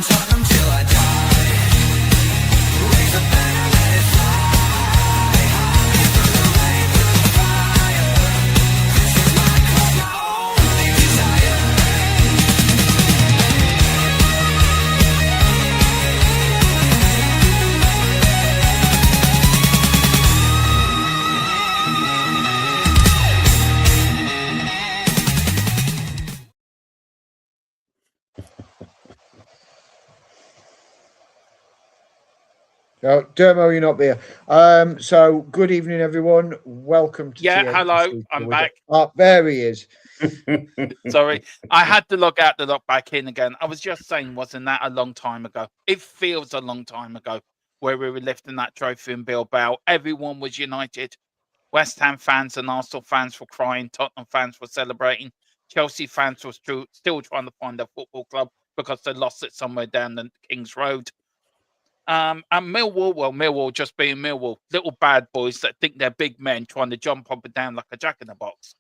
Tottenham till I die. Raise a banner, let it fly high through the rain, through the fire. This is my cause, my only desire. No, Dermot, you're not there. So good evening, everyone. Welcome to Yeah, THFC. hello, I'm back. Oh, there he is. Sorry, I had to log out to log back in again. I was just saying, wasn't that a long time ago? It feels a long time ago where we were lifting that trophy in Bilbao. Everyone was united. West Ham fans and Arsenal fans were crying. Tottenham fans were celebrating. Chelsea fans were still trying to find their football club because they lost it somewhere down the King's Road. And Millwall just being Millwall, little bad boys that think they're big men trying to jump up and down like a jack-in-the-box.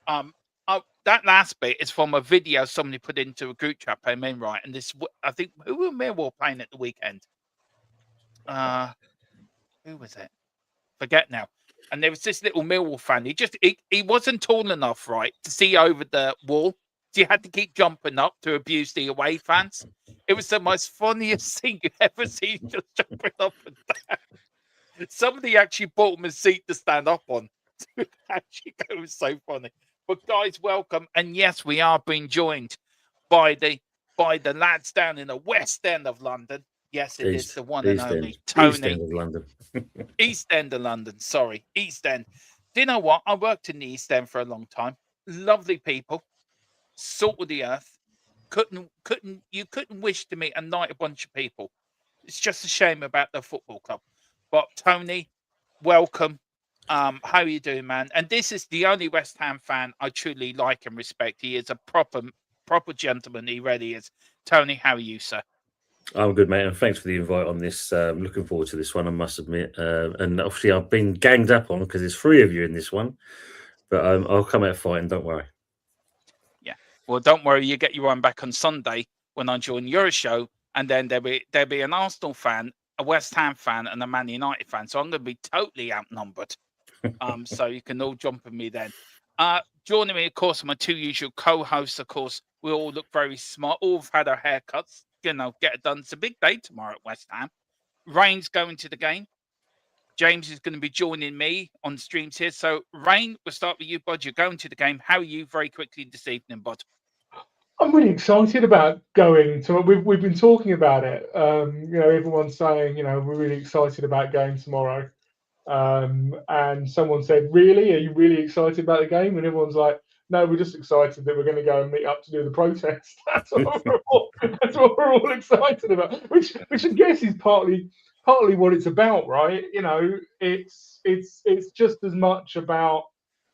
That last bit is from a video somebody put into a group chat by men, right? And this, I think, who were Millwall playing at the weekend? Who was it? Forget now. And there was this little Millwall fan. He wasn't tall enough, right, to see over the wall. So you had to keep jumping up to abuse the away fans. It was the most funniest thing you've ever seen, just jumping up and down. Somebody actually bought him a seat to stand up on. It was so funny. But guys, welcome. And yes, we are being joined by the lads down in the West End of London. Yes, it is the one and only Tony. East End of London. East End of London, sorry. East End. Do you know what? I worked in the East End for a long time. Lovely people. Salt of the earth. You couldn't wish to meet a nice bunch of people. It's just a shame about the football club. But Tony, welcome. How are you doing, man? And this is the only West Ham fan I truly like and respect. He is a proper gentleman. He really is. Tony, how are you, sir? I'm good, mate, and thanks for the invite on this. Looking forward to this one, I must admit. And obviously, I've been ganged up on because there's 3 of you in this one. But I'll come out fighting, don't worry. Yeah. Well, don't worry. You get your one back on Sunday when I join your show. And then there'll be an Arsenal fan, a West Ham fan, and a Man United fan. So I'm going to be totally outnumbered. So you can all jump at me then. Joining me, of course, my 2 usual co-hosts, of course, we all look very smart. All have had our haircuts. Get it done. It's a big day tomorrow at West Ham. Rain's going to the game. James is going to be joining me on streams here. So, Rain, we'll start with you, bud. You're going to the game. How are you very quickly this evening, bud? I'm really excited about going to. We've been talking about it. Everyone's saying, we're really excited about going tomorrow. And someone said, "Really? Are you really excited about the game?" And everyone's like, "No, we're just excited that we're going to go and meet up to do the protest." That's what we're all excited about. Which I guess is partly what it's about, right? It's just as much about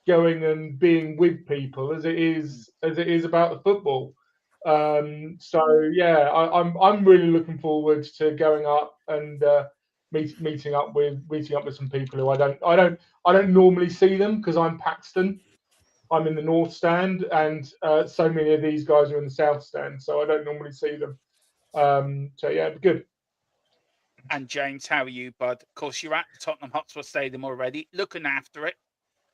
going and being with people as it is about the football. So yeah, I'm really looking forward to going up and meeting up with some people who I don't normally see them because I'm Paxton. I'm in the North Stand, and so many of these guys are in the South Stand, so I don't normally see them. So yeah, it'd be good. And James, how are you, bud? Of course, you're at the Tottenham Hotspur Stadium already, looking after it.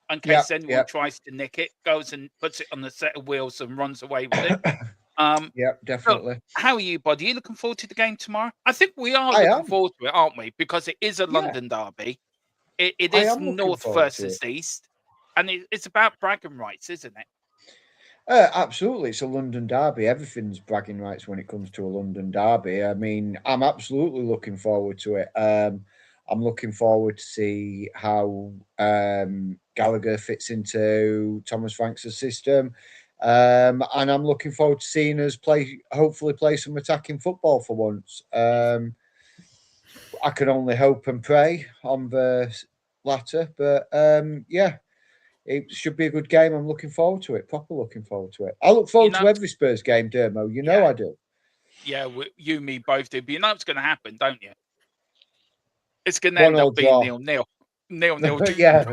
In case anyone tries to nick it, goes and puts it on the set of wheels and runs away with it. Yeah, definitely. So how are you, bud? Are you looking forward to the game tomorrow? I think we are looking forward to it, aren't we? Because it is a London derby. It is North versus East. And it's about bragging rights, isn't it? Absolutely. It's a London derby. Everything's bragging rights when it comes to a London derby. I mean, I'm absolutely looking forward to it. I'm looking forward to see how Gallagher fits into Thomas Franks' system. And I'm looking forward to seeing us hopefully play some attacking football for once. I can only hope and pray on the latter. But yeah, it should be a good game. I'm looking forward to it. Proper looking forward to it. I look forward to every Spurs game, Dermo. You know I do. Yeah, you and me both do. But you know it's going to happen, don't you? It's going to end up being 0-0. 0-0. Yeah.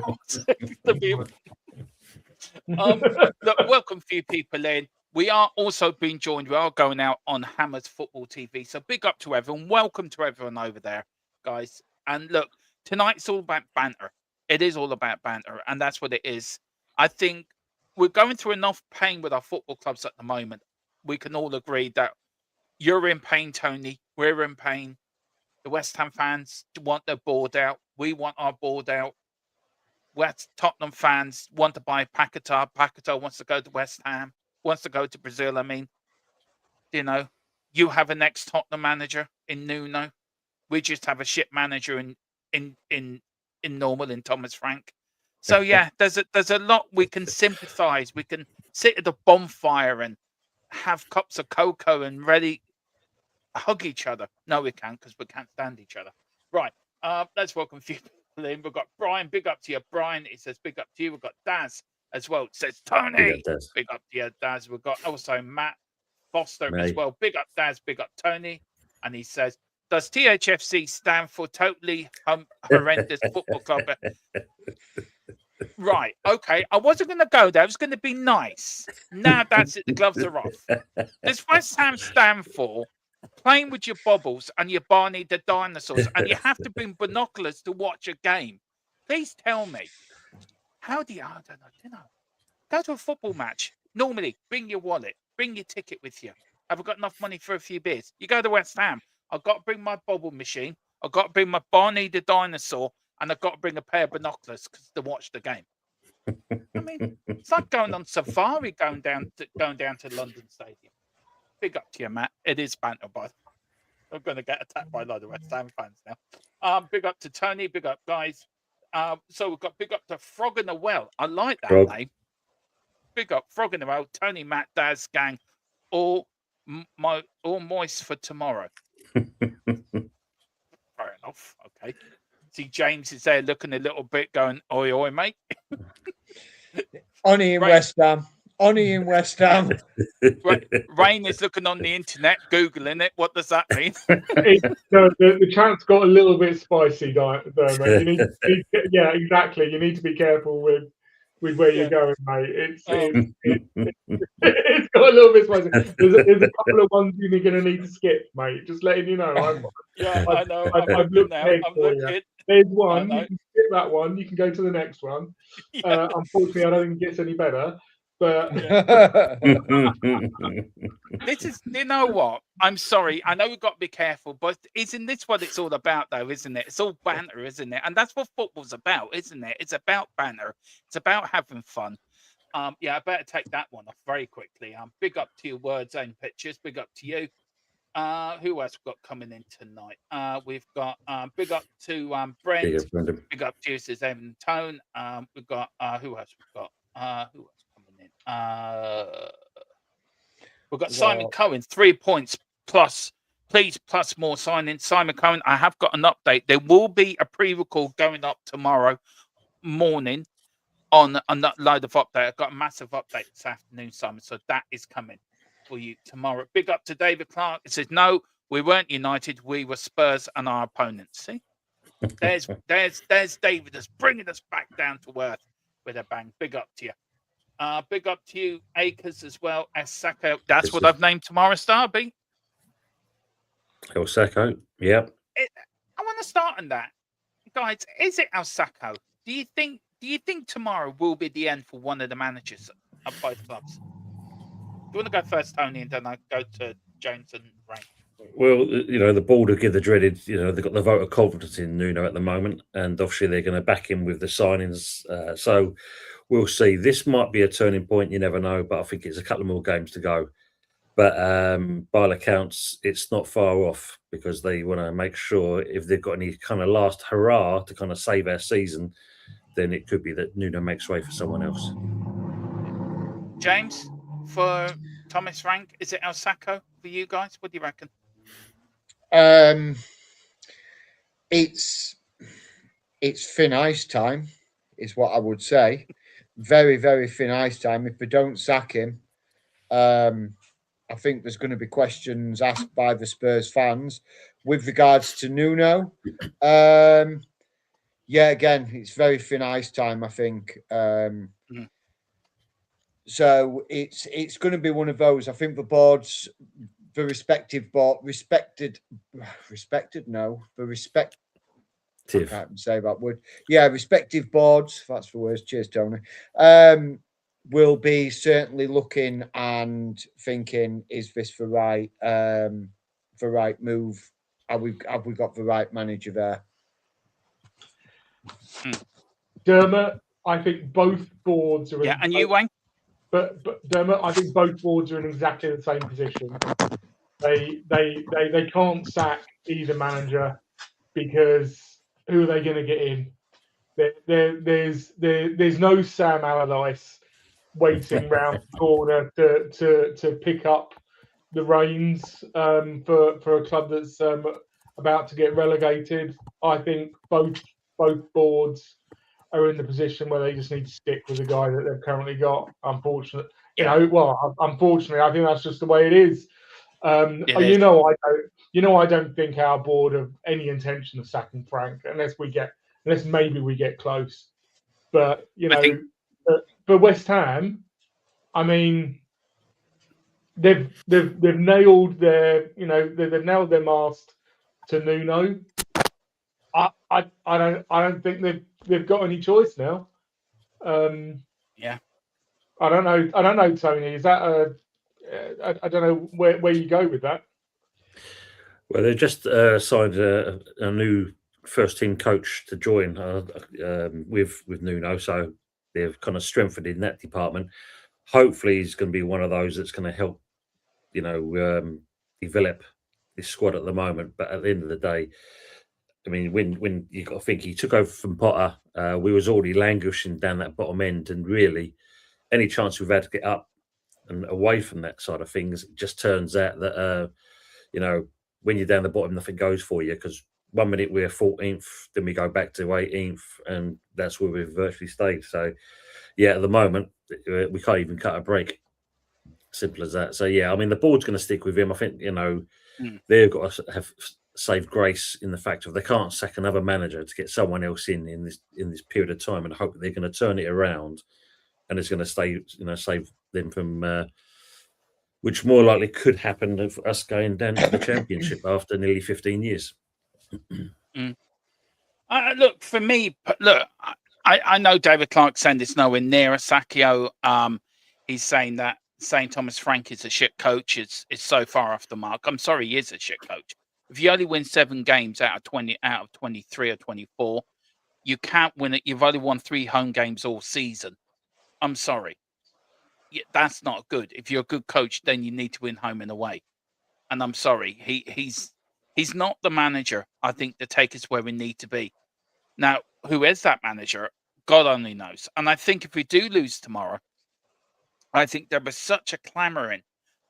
Look, welcome a few people in. We are also being joined. We are going out on Hammers Football TV. So big up to everyone. Welcome to everyone over there, guys. And look, tonight's all about banter. It is all about banter, and that's what it is. I think we're going through enough pain with our football clubs at the moment. We can all agree that you're in pain, Tony. We're in pain. The West Ham fans want their board out. We want our board out. West Tottenham fans want to buy Paquetá. Paquetá wants to go to West Ham. Wants to go to Brazil. I mean, you know, you have an ex-Tottenham manager in Nuno. We just have a shit manager in normal in Thomas Frank. So yeah, there's a lot we can sympathise. We can sit at the bonfire and have cups of cocoa and ready hug each other. No, we can't because we can't stand each other. Right. Let's welcome a few people in. We've got Brian. Big up to you, Brian. It says big up to you. We've got Daz as well. It says Tony. Big up to you, Daz. We've got also Matt Foster as well. Big up Daz. Big up Tony. And he says, does THFC stand for totally horrendous football club? Right. Okay. I wasn't going to go there. I was going to be nice. Now that's it. The gloves are off. Does West Ham stand for playing with your bubbles and your Barney the dinosaurs, and you have to bring binoculars to watch a game? Please tell me. How do you? I don't know. Go to a football match. Normally, bring your wallet, bring your ticket with you. Have I got enough money for a few beers? You go to West Ham. I've got to bring my bubble machine. I've got to bring my Barney the dinosaur, and I've got to bring a pair of binoculars to watch the game. I mean, it's like going on safari, going down to London Stadium. Big up to you, Matt. It is banter, but I'm going to get attacked by a lot of West Ham fans now. Big up to Tony. Big up, guys. So we've got big up to Frog in the Well. I like that name. Big up Frog in the Well. Tony, Matt, Daz, gang, all moist for tomorrow. Fair enough. Okay. See, James is there looking a little bit, going, "Oi, oi, mate." Oni in West Ham. Oni in West Ham. Rain is looking on the internet, Googling it. What does that mean? The chat's got a little bit spicy, Dermot. Yeah, exactly. You need to be careful with where you're going, mate. It's got a little bit spicy. There's a couple of ones you're going to need to skip, mate. Just letting you know. I know. I've looked ahead for you. There's one. You can skip that one. You can go to the next one. Yeah. Unfortunately, I don't think it gets any better. But this is, you know what? I'm sorry. I know we've got to be careful, but isn't this what it's all about, though, isn't it? It's all banter, isn't it? And that's what football's about, isn't it? It's about banter. It's about having fun. Yeah, I better take that one off very quickly. Big up to your words and pictures. Big up to you. Who else we've got coming in tonight? We've got big up to Brent. Big up to you, says Evan Tone. We've got who else we've got? Who else coming in? We've got Simon Cohen, 3 points plus, please, plus more sign-in. Simon Cohen, I have got an update. There will be a pre-record going up tomorrow morning on a load of update. I've got a massive update this afternoon, Simon, so that is coming for you tomorrow. Big up to David Clark. It says, no, we weren't United. We were Spurs and our opponents. See? There's David that's bringing us back down to earth with a bang. Big up to you. Big up to you, Akers, as well as Sacco. That's what I've named tomorrow's derby. El Sacco, yeah. I want to start on that, guys. Is it El Sacco? Do you think tomorrow will be the end for one of the managers of both clubs? Do you want to go first, Tony, and then I go to James and Rain? Well, you know, the board will give the dreaded, you know, they've got the vote of confidence in Nuno at the moment, and obviously they're going to back him with the signings. So we'll see. This might be a turning point. You never know, but I think it's a couple more games to go. But by all accounts, it's not far off because they want to make sure if they've got any kind of last hurrah to kind of save our season, then it could be that Nuno makes way for someone else. James, for Thomas Frank, is it El Sacco for you guys? What do you reckon? It's thin ice time, is what I would say. Very, very thin ice time. If we don't sack him, I think there's going to be questions asked by the Spurs fans with regards to Nuno. Yeah, again, it's very thin ice time, I think. So it's going to be one of those. I think the boards, the respective board, respected. No, the respect. I Tiv. can't even say that word. Yeah, respective boards. That's the worst. Cheers, Tony. Will be certainly looking and thinking: is this the right move? Have we got the right manager there? Dermot, I think both boards are Yeah, in. and you, Wayne? But Dermot, I think both boards are in exactly the same position. They can't sack either manager because who are they going to get in? There's no Sam Allardyce waiting round the corner to pick up the reins for a club that's about to get relegated. I think both boards are in the position where they just need to stick with the guy that they've currently got. Unfortunately, unfortunately, I think that's just the way it is. I don't think our board have any intention of sacking Frank unless maybe we get close. But for West Ham, I mean, they've nailed they've nailed their mast to Nuno. I don't think they've got any choice now. Yeah. I don't know, Tony. Is that I don't know where you go with that. Well, they've just signed a new first team coach to join with Nuno, so they've kind of strengthened in that department. Hopefully, he's going to be one of those that's going to help, develop this squad at the moment. But at the end of the day, I mean, when you got to think he took over from Potter, we was already languishing down that bottom end, and really, any chance we've had to get up and away from that side of things, it just turns out that when you're down the bottom, nothing goes for you, because 1 minute we're 14th, then we go back to 18th, and that's where we've virtually stayed. So, yeah, at the moment, we can't even cut a break. Simple as that. So, yeah, I mean, the board's going to stick with him. I think, they've got to have saved grace in the fact of they can't sack another manager to get someone else in this period of time and hope that they're going to turn it around and it's going to stay, save them from... which more likely could happen of us going down to the Championship after nearly 15 years. Look, for me, I know David Clark saying it's nowhere near a Sakio. He's saying that St. Thomas Frank is a shit coach. It's so far off the mark. I'm sorry, he is a shit coach. If you only win 7 games out of 23 or 24, you can't win it. You've only won 3 home games all season. I'm sorry. Yeah, that's not good. If you're a good coach, then you need to win home and away. And I'm sorry, he's not the manager, I think, to take us where we need to be. Now, who is that manager? God only knows. And I think if we do lose tomorrow, I think there was such a clamouring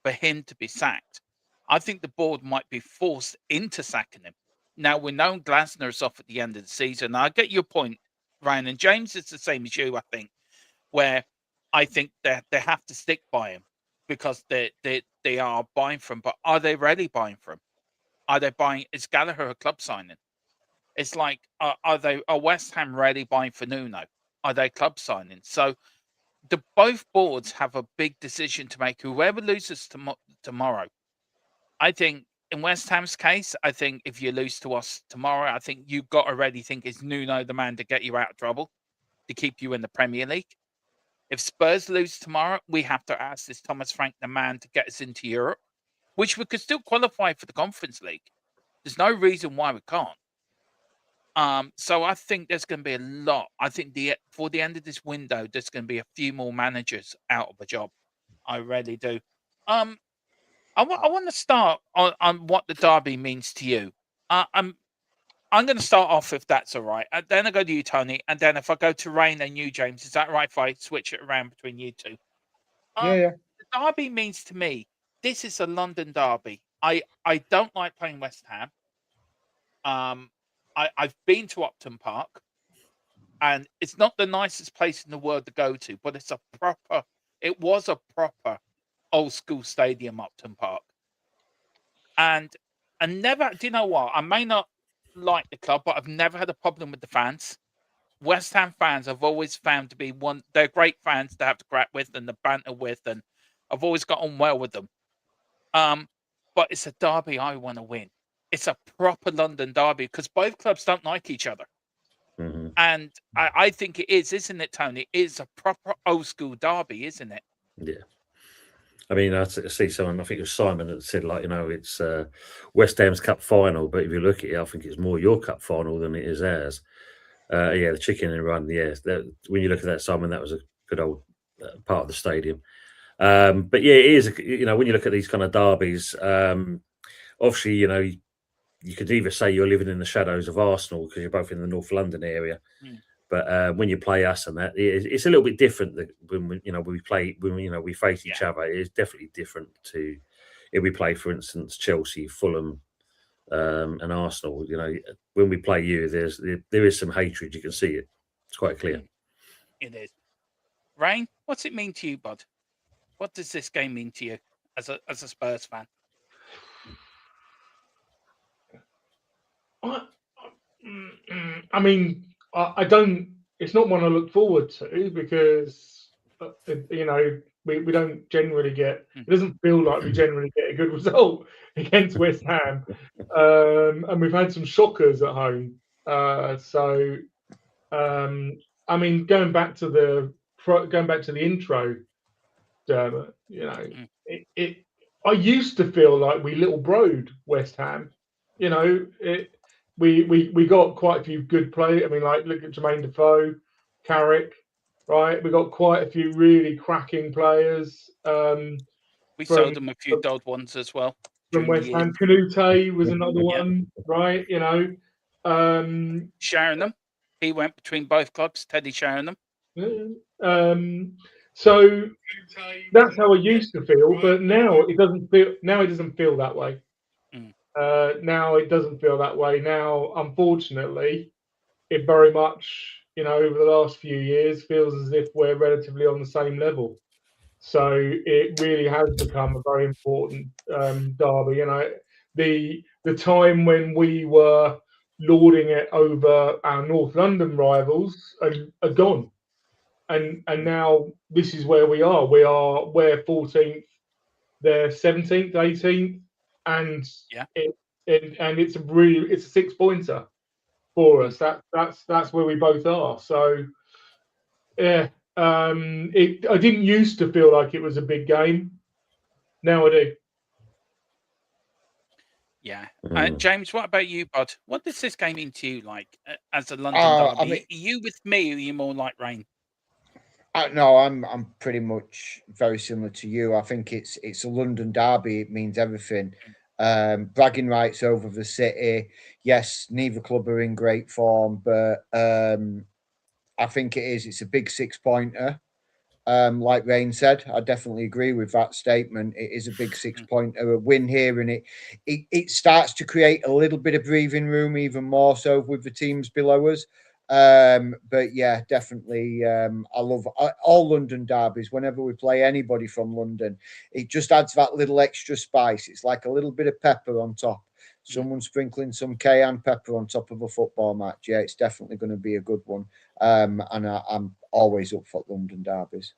for him to be sacked. I think the board might be forced into sacking him. Now, we know Glasner's off at the end of the season. I get your point, Ryan. And James is the same as you, I think, where I think that they have to stick by him because they are buying from him. But are they really buying from him? Are they buying? Is Gallagher a club signing? It's like, are West Ham really buying for Nuno? Are they club signing? So both boards have a big decision to make. Whoever loses tomorrow, I think in West Ham's case, I think if you lose to us tomorrow, I think you've got to already think, is Nuno the man to get you out of trouble, to keep you in the Premier League? If Spurs lose tomorrow, we have to ask, is Thomas Frank the man to get us into Europe, which we could still qualify for the Conference League? There's no reason why we can't. So I think there's going to be a lot. I think for the end of this window, there's going to be a few more managers out of a job. I really do. I want to start on what the derby means to you. I'm going to start off, if that's all right. Then I go to you, Tony, and then if I go to Rain and you, James, is that right if I switch it around between you two? Yeah. The derby means to me, this is a London derby. I don't like playing West Ham. I've been to Upton Park, and it's not the nicest place in the world to go to, but it was a proper old school stadium, Upton Park. And never, do you know what? I may not like the club, but I've never had a problem with the fans. West Ham fans I've always found to be they're great fans to have to crack with and the banter with, and I've always got on well with them. But it's a derby I want to win. It's a proper London derby because both clubs don't like each other. Mhm. And I think it is, isn't it, Tony? It is a proper old school derby, isn't it? Yeah. I mean, I see someone, I think it was Simon that said, like, it's West Ham's cup final, but if you look at it, I think it's more your cup final than it is ours. Yeah, the chicken and run, yeah. When you look at that, Simon, that was a good old part of the stadium. But yeah, it is, when you look at these kind of derbies, obviously, you could either say you're living in the shadows of Arsenal because you're both in the North London area. Mm. But when you play us and that, it's a little bit different when we play, when we face each other. It's definitely different to if we play, for instance, Chelsea, Fulham, and Arsenal. When we play you, there is some hatred. You can see it. It's quite clear. It is. Rain, what's it mean to you, bud? What does this game mean to you as a Spurs fan? I mean, I don't. It's not one I look forward to because we don't generally get. It doesn't feel like we generally get a good result against West Ham, and we've had some shockers at home. I mean, going back to the intro, Dermot, I used to feel like we little broed West Ham. We got quite a few good players. I mean, like look at Jermaine Defoe, Carrick, right? We got quite a few really cracking players. We sold them a few dull ones as well. From West Ham, Canute was another one, right? Sheringham, he went between both clubs. Teddy Sheringham. So that's how I used to feel, but now it doesn't feel. Now it doesn't feel that way. Now it doesn't feel that way. Now, unfortunately, it very much, over the last few years, feels as if we're relatively on the same level. So it really has become a very important derby. The time when we were lording it over our North London rivals are gone, and now this is where we are. We're 14th, they're 17th, 18th. And it's a 6-pointer for us. That's where we both are. So yeah, I didn't used to feel like it was a big game. Now I do. Yeah, James, what about you, bud? What does this game mean to you, like as a London derby? I mean, are you with me, or are you more like Rain? No, I'm pretty much very similar to you. I think it's a London derby. It means everything. Bragging rights over the city. Yes, neither club are in great form, but I think it is. It's a big 6-pointer. Like Rain said, I definitely agree with that statement. It is a big 6-pointer. A win here, and it starts to create a little bit of breathing room, even more so with the teams below us. But yeah, definitely. I love all London derbies. Whenever we play anybody from London, it just adds that little extra spice. It's like a little bit of pepper on top. Someone sprinkling some cayenne pepper on top of a football match. Yeah, it's definitely going to be a good one. And I'm always up for London derbies.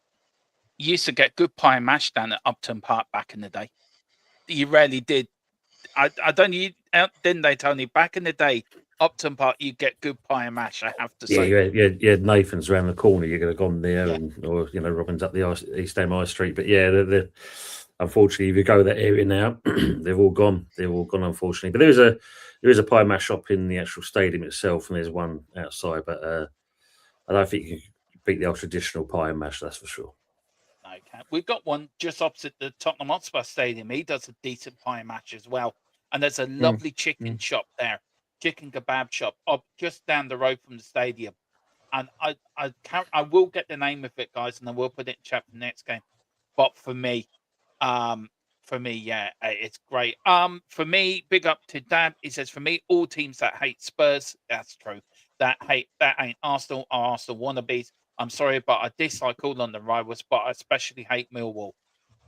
You used to get good pie and mash down at Upton Park back in the day. You rarely did. I don't. Didn't they, Tony? Back in the day, Upton Park, you get good pie and mash. I have to say. Yeah, you had Nathan's around the corner. You could have gone there, or Robin's up the East Ham High Street. But yeah, unfortunately, if you go that area now, they've all gone. They've all gone, unfortunately. But there is a pie and mash shop in the actual stadium itself, and there's one outside. But I don't think you can beat the old traditional pie and mash. That's for sure. Okay. We've got one just opposite the Tottenham Hotspur Stadium. He does a decent pie and mash as well. And there's a lovely chicken shop there, chicken kebab shop, up just down the road from the stadium. And I will get the name of it, guys, and I will put it in chat for the next game. But for me, yeah, it's great. For me, big up to Dab. He says, for me, all teams that hate Spurs, that's true. That ain't Arsenal or Arsenal wannabes. I'm sorry, but I dislike all London rivals, but I especially hate Millwall.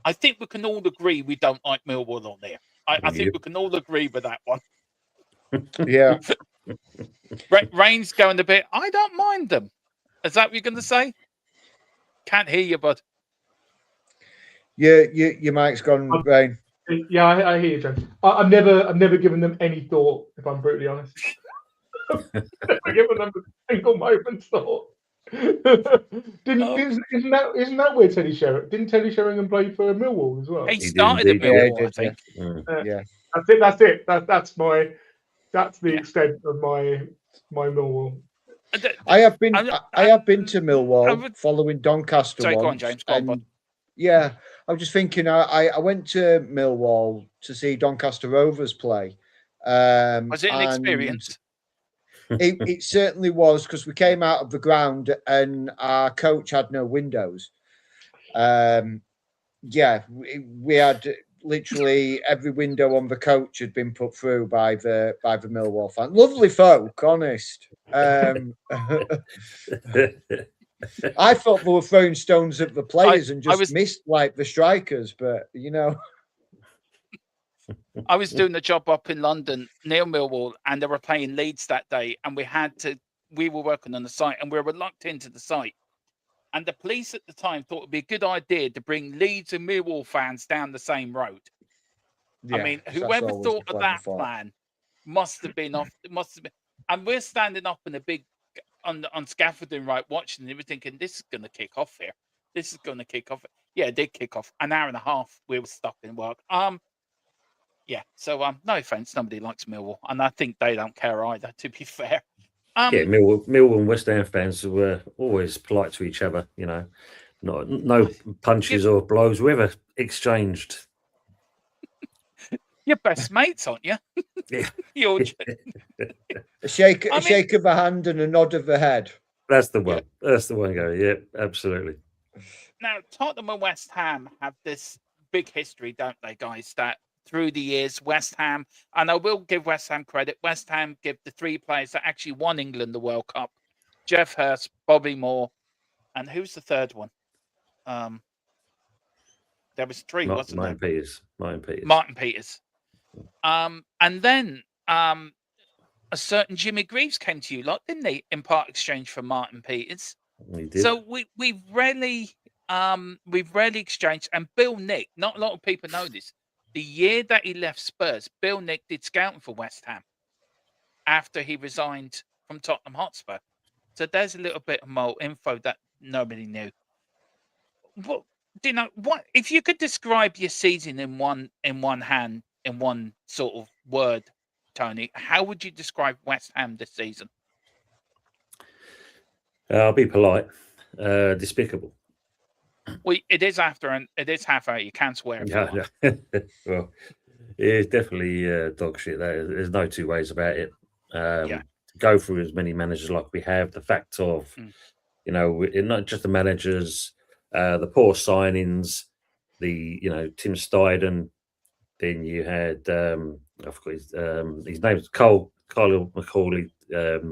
I think we can all agree we don't like Millwall on there. I think we can all agree with that one. Yeah. Rain's going a bit. I don't mind them. Is that what you're going to say? Can't hear you, bud. Your mic's gone, Rain. Yeah, I hear you, James. I've never given them any thought, if I'm brutally honest. I've given them a single moment's thought. Isn't that where Teddy Sheringham? Didn't Teddy Sheringham play for Millwall as well? He He did started at indeed, Yeah, Millwall, he I did, think. Yeah. That's it. That's the Yeah. extent of my Millwall. I have been I'm- I have been to I Millwall would- following Doncaster Sorry, once. go on, James. Go on, bud. Yeah, I was just thinking. I went to Millwall to see Doncaster Rovers play. Was it an and experience? It certainly was, because we came out of the ground and our coach had no windows. Yeah, we had literally every window on the coach had been put through by the Millwall fan. Lovely folk, honest. I thought they were throwing stones at the players and just missed like the strikers, but I was doing a job up in London near Millwall, and they were playing Leeds that day, and we were working on the site, and we were locked into the site. And the police at the time thought it'd be a good idea to bring Leeds and Millwall fans down the same road. yeah, I mean, that's whoever always thought the of clever that thought. plan must have been. And we're standing up in a big on scaffolding, right, watching, and we're thinking, this is going to kick off here. This is going to kick off. Yeah, it did kick off. An hour and a half, we were stuck in work. Yeah. So no offense, nobody likes Millwall, and I think they don't care either. To be fair. Yeah, Millwall and West Ham fans were always polite to each other. No punches or blows were ever exchanged. You're best mates, aren't you? Yeah. A shake of the hand and a nod of the head. That's the one. Yeah. That's the one going. Yeah, absolutely. Now, Tottenham and West Ham have this big history, don't they, guys? That through the years, West Ham, and I will give West Ham credit, West Ham give the three players that actually won England the World Cup: Jeff Hurst, Bobby Moore, and who's the third one? There was three, wasn't there? Martin Peters. And then a certain Jimmy Greaves came to you lot, didn't he, in part exchange for Martin Peters? We did. So we've rarely exchanged. And Bill Nick, not a lot of people know this. The year that he left Spurs, Bill Nick did scouting for West Ham after he resigned from Tottenham Hotspur. So there's a little bit of more info that nobody knew. What if you could describe your season in one hand, in one sort of word, Tony, how would you describe West Ham this season? I'll be polite. Despicable. Well, it is half hour. You can't swear. Yeah. Well, it's definitely dog shit. There's no two ways about it. To go through as many managers like we have, the fact of, not just the managers, the poor signings, Tim Steiden. Then you had I forgot his name's Kyle McCauley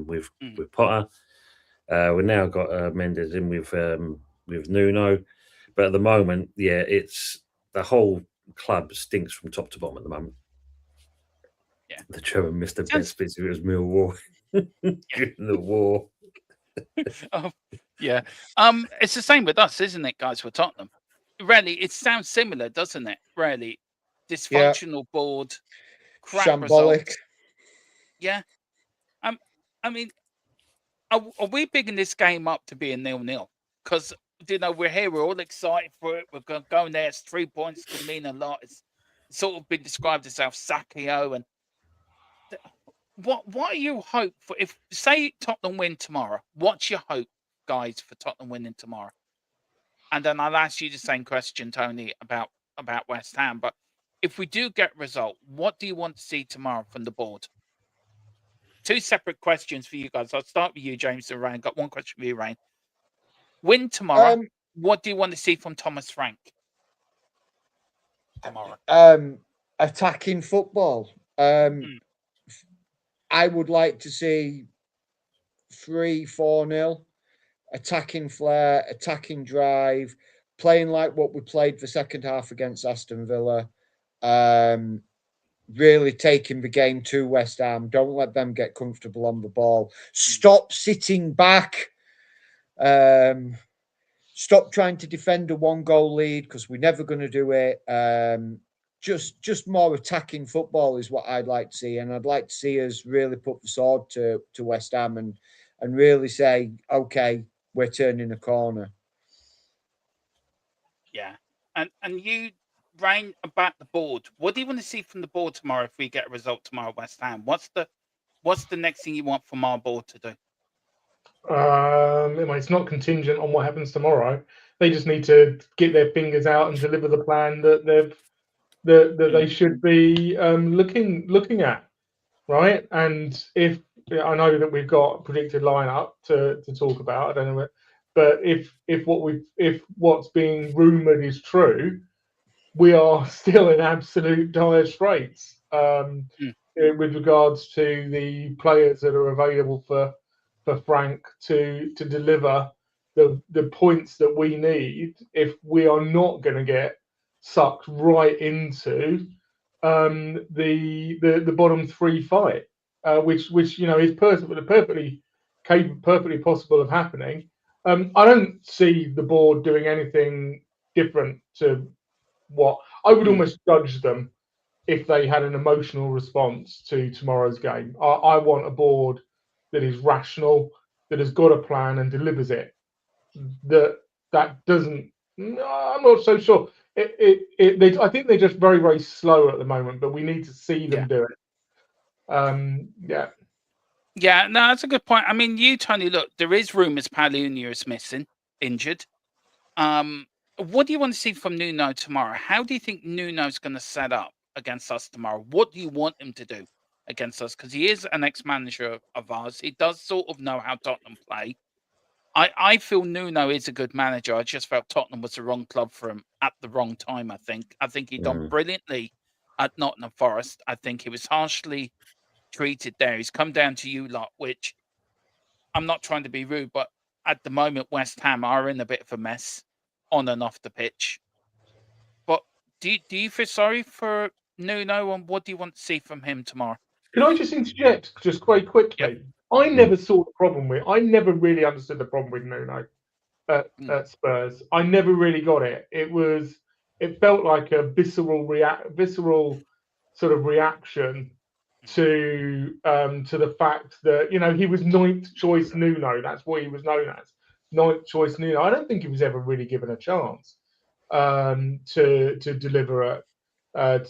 with Potter. We've now got Mendes in with Nuno, but at the moment, it's the whole club stinks from top to bottom at the moment. Yeah, the German missed the best bit. It was Millwall in the war. Oh, yeah. It's the same with us, isn't it, guys? For Tottenham, really, it sounds similar, doesn't it? Really, dysfunctional board, crap shambolic. Results. Yeah. I mean, are we bigging this game up to be a 0-0? Because we're here, we're all excited for it. We're going to go in there. It's 3 points, could mean a lot. It's sort of been described as Alsacchio. And what are your hope for? If say Tottenham win tomorrow, what's your hope, guys, for Tottenham winning tomorrow? And then I'll ask you the same question, Tony, about West Ham. But if we do get a result, what do you want to see tomorrow from the board? Two separate questions for you guys. I'll start with you, James and Ryan. Got one question for you, Ryan. Win tomorrow. What do you want to see from Thomas Frank tomorrow? Attacking football. I would like to see 3-4-0. Attacking flair, attacking drive, playing like what we played the second half against Aston Villa. really taking the game to West Ham. Don't let them get comfortable on the ball. Stop sitting back. Stop trying to defend a 1-goal lead, because we're never going to do it. Just more attacking football is what I'd like to see, and I'd like to see us really put the sword to West Ham and really say, okay, we're turning a corner. Yeah. And you, Rain, about the board. What do you want to see from the board tomorrow if we get a result tomorrow at West Ham? What's the next thing you want from our board to do? It's not contingent on what happens tomorrow. They just need to get their fingers out and deliver the plan that they should be looking at, right? And if I know that we've got a predicted lineup to talk about, I don't know, but if what's being rumoured is true, we are still in absolute dire straits with regards to the players that are available for Frank to deliver the points that we need if we are not going to get sucked right into the bottom three fight, which is perfectly possible of happening. I don't see the board doing anything different to what I would almost judge them if they had an emotional response to tomorrow's game. I want a board that is rational, that has got a plan and delivers it. That doesn't. I'm not so sure. I think they're just very, very slow at the moment, but we need to see them do it. Yeah, no, that's a good point. I mean, Tony, look, there is rumours Palunia is missing, injured. What do you want to see from Nuno tomorrow? How do you think Nuno's going to set up against us tomorrow? What do you want him to do against us? Because he is an ex-manager of ours. He does sort of know how Tottenham play. I feel Nuno is a good manager. I just felt Tottenham was the wrong club for him at the wrong time, I think. I think he done brilliantly at Nottingham Forest. I think he was harshly treated there. He's come down to you lot, which I'm not trying to be rude, but at the moment, West Ham are in a bit of a mess on and off the pitch. But do you feel sorry for Nuno, and what do you want to see from him tomorrow? Can I just interject just quite quickly? Yep. I never saw the problem with. I never really understood the problem with Nuno at Spurs. I never really got it. It felt like a visceral sort of reaction to the fact that he was ninth choice Nuno. That's what he was known as, ninth choice Nuno. I don't think he was ever really given a chance to deliver at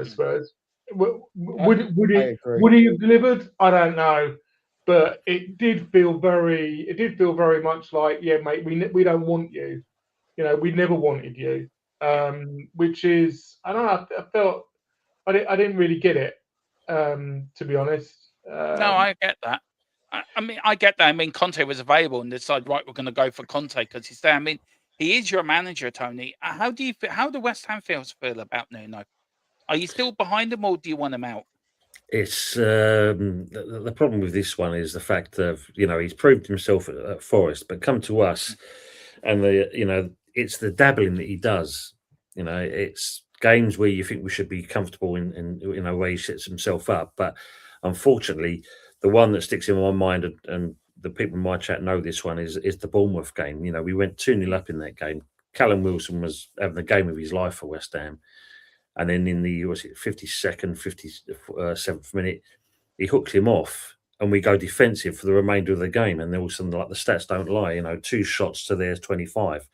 Spurs. Would he have delivered? I don't know, but it did feel very much like, yeah, mate, we don't want you. We never wanted you. Which is, I don't know. I felt I didn't really get it, to be honest. No, I get that. I get that. I mean, Conte was available and decided, right, we're going to go for Conte because he's there. I mean, he is your manager, Tony. How do West Ham feel about Nuno? Are you still behind him, or do you want him out? It's the problem with this one is the fact that he's proved himself at Forest, but come to us, and it's the dabbling that he does. It's games where you think we should be comfortable in a way he sets himself up, but unfortunately, the one that sticks in my mind, and the people in my chat know this one, is the Bournemouth game. We went 2-0 up in that game. Callum Wilson was having the game of his life for West Ham. And then in the 52nd, 57th minute, he hooks him off, and we go defensive for the remainder of the game. And all of a sudden, like, the stats don't lie. 2 shots to theirs 25,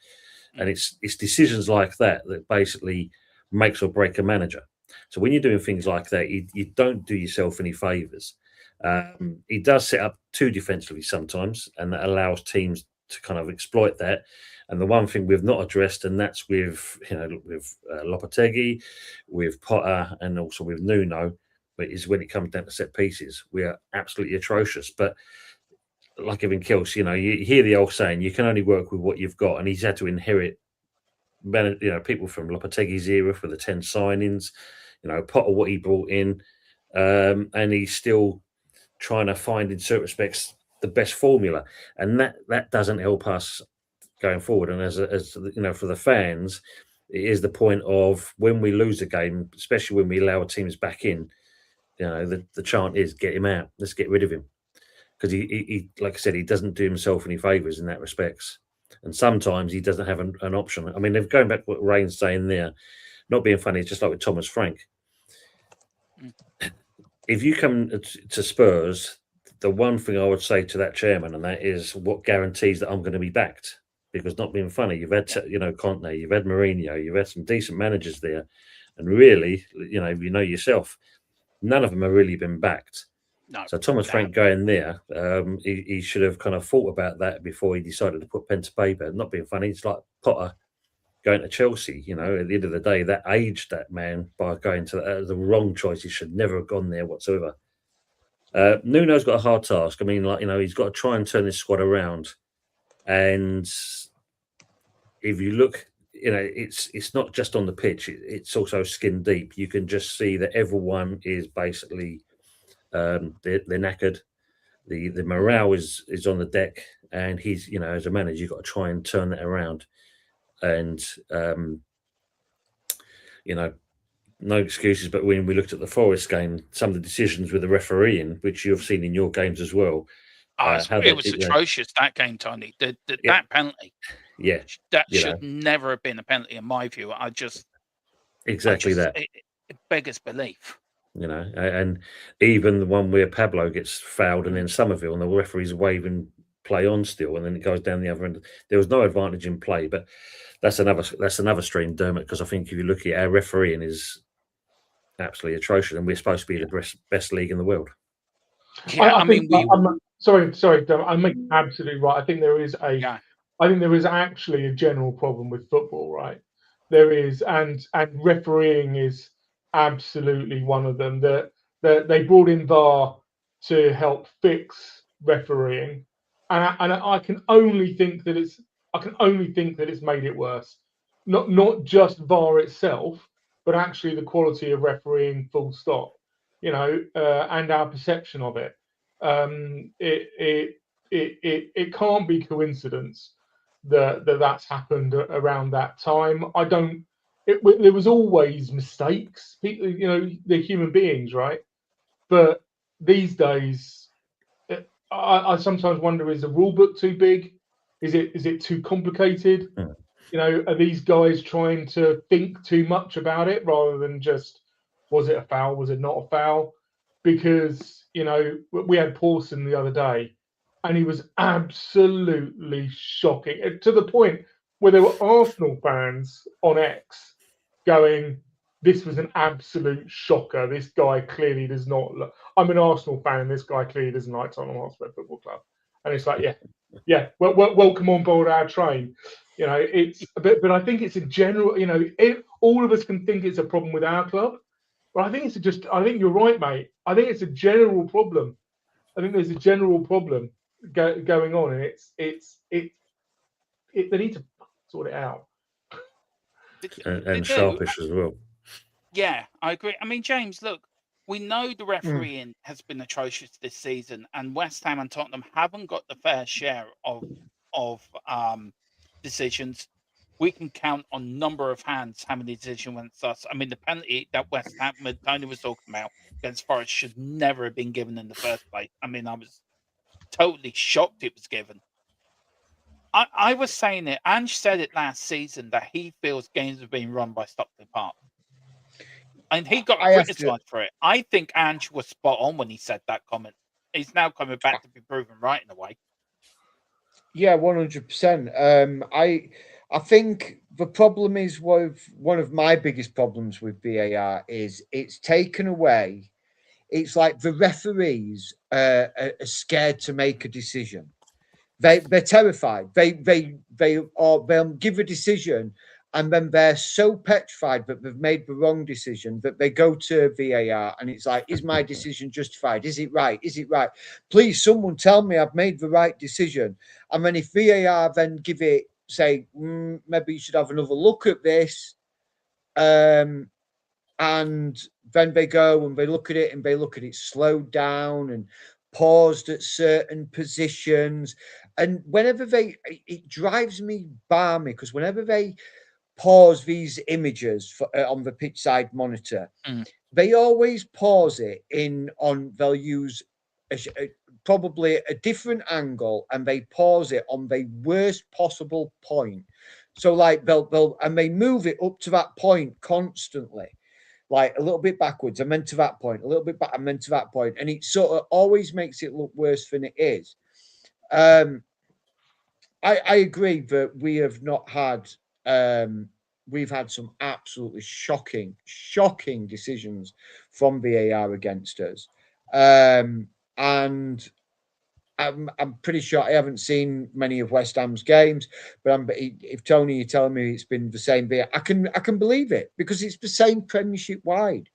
and it's decisions like that basically makes or break a manager. So when you're doing things like that, you don't do yourself any favours. He does set up too defensively sometimes, and that allows teams to kind of exploit that. And the one thing we've not addressed, and that's with Lopetegui, with Potter, and also with Nuno, but is when it comes down to set pieces, we are absolutely atrocious. But like everything else, you hear the old saying, you can only work with what you've got, and he's had to inherit, people from Lopetegui's era for the 10 signings, Potter, what he brought in, and he's still trying to find, in certain respects, the best formula, and that doesn't help us going forward. And as for the fans, it is the point of when we lose a game, especially when we allow teams back in. The chant is get him out. Let's get rid of him, because he like I said, he doesn't do himself any favours in that respects. And sometimes he doesn't have an option. I mean, they're going back to what Rain's saying there, not being funny, just like with Thomas Frank. If you come to Spurs, the one thing I would say to that chairman, and that is, what guarantees that I'm going to be backed? Because not being funny, you've had Conte, you've had Mourinho, you've had some decent managers there, and really, yourself, none of them have really been backed. No, so Thomas Frank going there, he should have kind of thought about that before he decided to put pen to paper. Not being funny, it's like Potter going to Chelsea. At the end of the day, that aged that man by going to the wrong choice. He should never have gone there whatsoever. Nuno's got a hard task. I mean, he's got to try and turn this squad around. And if you look, it's not just on the pitch. It's also skin deep. You can just see that everyone is basically they're knackered. The morale is on the deck, and he's as a manager, you've got to try and turn that around. And no excuses, but when we looked at the Forest game, some of the decisions with the refereeing, which you've seen in your games as well, it was atrocious, that game, Tony. That penalty, that should never have been a penalty in my view. It beggars belief. And even the one where Pablo gets fouled and then Somerville and the referee's waving play on still, and then it goes down the other end. There was no advantage in play, but that's another stream, Dermot, because I think if you look at our refereeing is absolutely atrocious, and we're supposed to be the best league in the world. Yeah, sorry, Dermot, I'm absolutely right. I think there is actually a general problem with football, right? There is, and refereeing is absolutely one of them. That they brought in VAR to help fix refereeing, and I can only think that it's made it worse. Not just VAR itself, but actually the quality of refereeing, full stop. And our perception of it. It can't be coincidence that's happened around that time. There was always mistakes. People, they're human beings, right? But these days, I sometimes wonder: is the rule book too big? Is it too complicated? Are these guys trying to think too much about it rather than just, was it a foul? Was it not a foul? Because we had Pawson the other day, and he was absolutely shocking, to the point where there were Arsenal fans on X going, "This was an absolute shocker. This guy clearly does not look." I'm an Arsenal fan, and this guy clearly doesn't like Tottenham Hotspur Football Club. And it's like, welcome on board our train. It's a bit, but I think it's a general. All of us can think it's a problem with our club, but I think I think you're right, mate. I think it's a general problem. I think there's a general problem going on, and they need to sort it out. And sharpish as well. Yeah, I agree. I mean, James, look, we know the refereeing has been atrocious this season, and West Ham and Tottenham haven't got the fair share of decisions. We can count on number of hands how many decisions went to us. I mean, the penalty that West Ham Tony was talking about against Forest should never have been given in the first place. I mean, I was totally shocked it was given. I was saying it. Ange said it last season that he feels games have been run by Stockley Park. And he got criticised for it. I think Ange was spot on when he said that comment. He's now coming back to be proven right in a way. Yeah, 100%. I think the problem is one of my biggest problems with VAR is it's taken away. It's like the referees are scared to make a decision. They're terrified. They'll give a decision, and then they're so petrified that they've made the wrong decision that they go to VAR, and it's like, is my decision justified? Is it right? Is it right? Please, someone tell me I've made the right decision. And then if VAR then give it, say, maybe you should have another look at this, and then they go and they look at it, and they look at it slowed down and paused at certain positions. And whenever it drives me balmy, because whenever they pause these images on the pitch side monitor, they always pause it they'll use probably a different angle, and they pause it on the worst possible point. So like they move it up to that point constantly, like a little bit backwards and then to that point, a little bit back and then to that point, and it sort of always makes it look worse than it is. I agree that we have not had we've had some absolutely shocking decisions from VAR against us, and I'm pretty sure I haven't seen many of West Ham's games, but if Tony, you're telling me it's been the same VAR, I can believe it, because it's the same Premiership wide.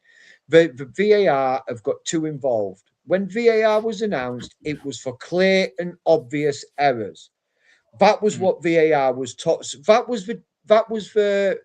The VAR have got too involved. When VAR was announced, it was for clear and obvious errors. That was what VAR was taught. That was the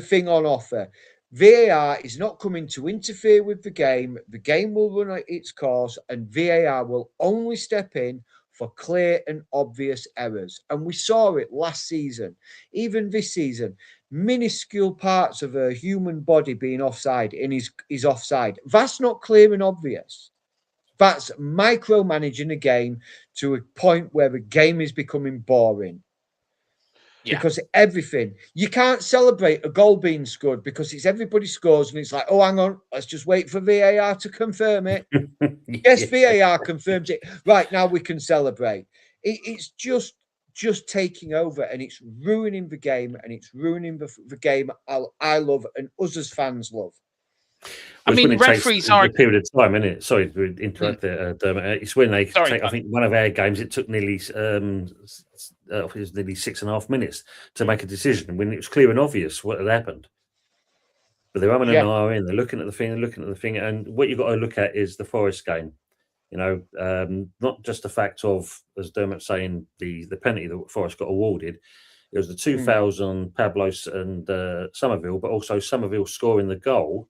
thing on offer. VAR is not coming to interfere with the game. The game will run its course, and VAR will only step in for clear and obvious errors. And we saw it last season, even this season. Minuscule parts of a human body being offside and is offside. That's not clear and obvious. That's micromanaging a game to a point where the game is becoming boring. Yeah. Because everything, you can't celebrate a goal being scored because it's everybody scores and it's like, oh, hang on, let's just wait for VAR to confirm it. Yes, VAR confirms it. Right, now we can celebrate. It's just taking over, and it's ruining the game, and it's ruining the game I love and us as fans love. I mean, referees are a period of time, isn't it? Sorry to interrupt there, Dermot. It's when they take. I think one of our games, it took nearly it was nearly 6.5 minutes to make a decision when it was clear and obvious what had happened. But they're umming and ahhing, they're looking at the thing, and what you've got to look at is the Forest game. You know, not just the fact of, as Dermot's saying, the penalty that Forest got awarded. It was the 2 fouls on Pablos and Somerville, but also Somerville scoring the goal.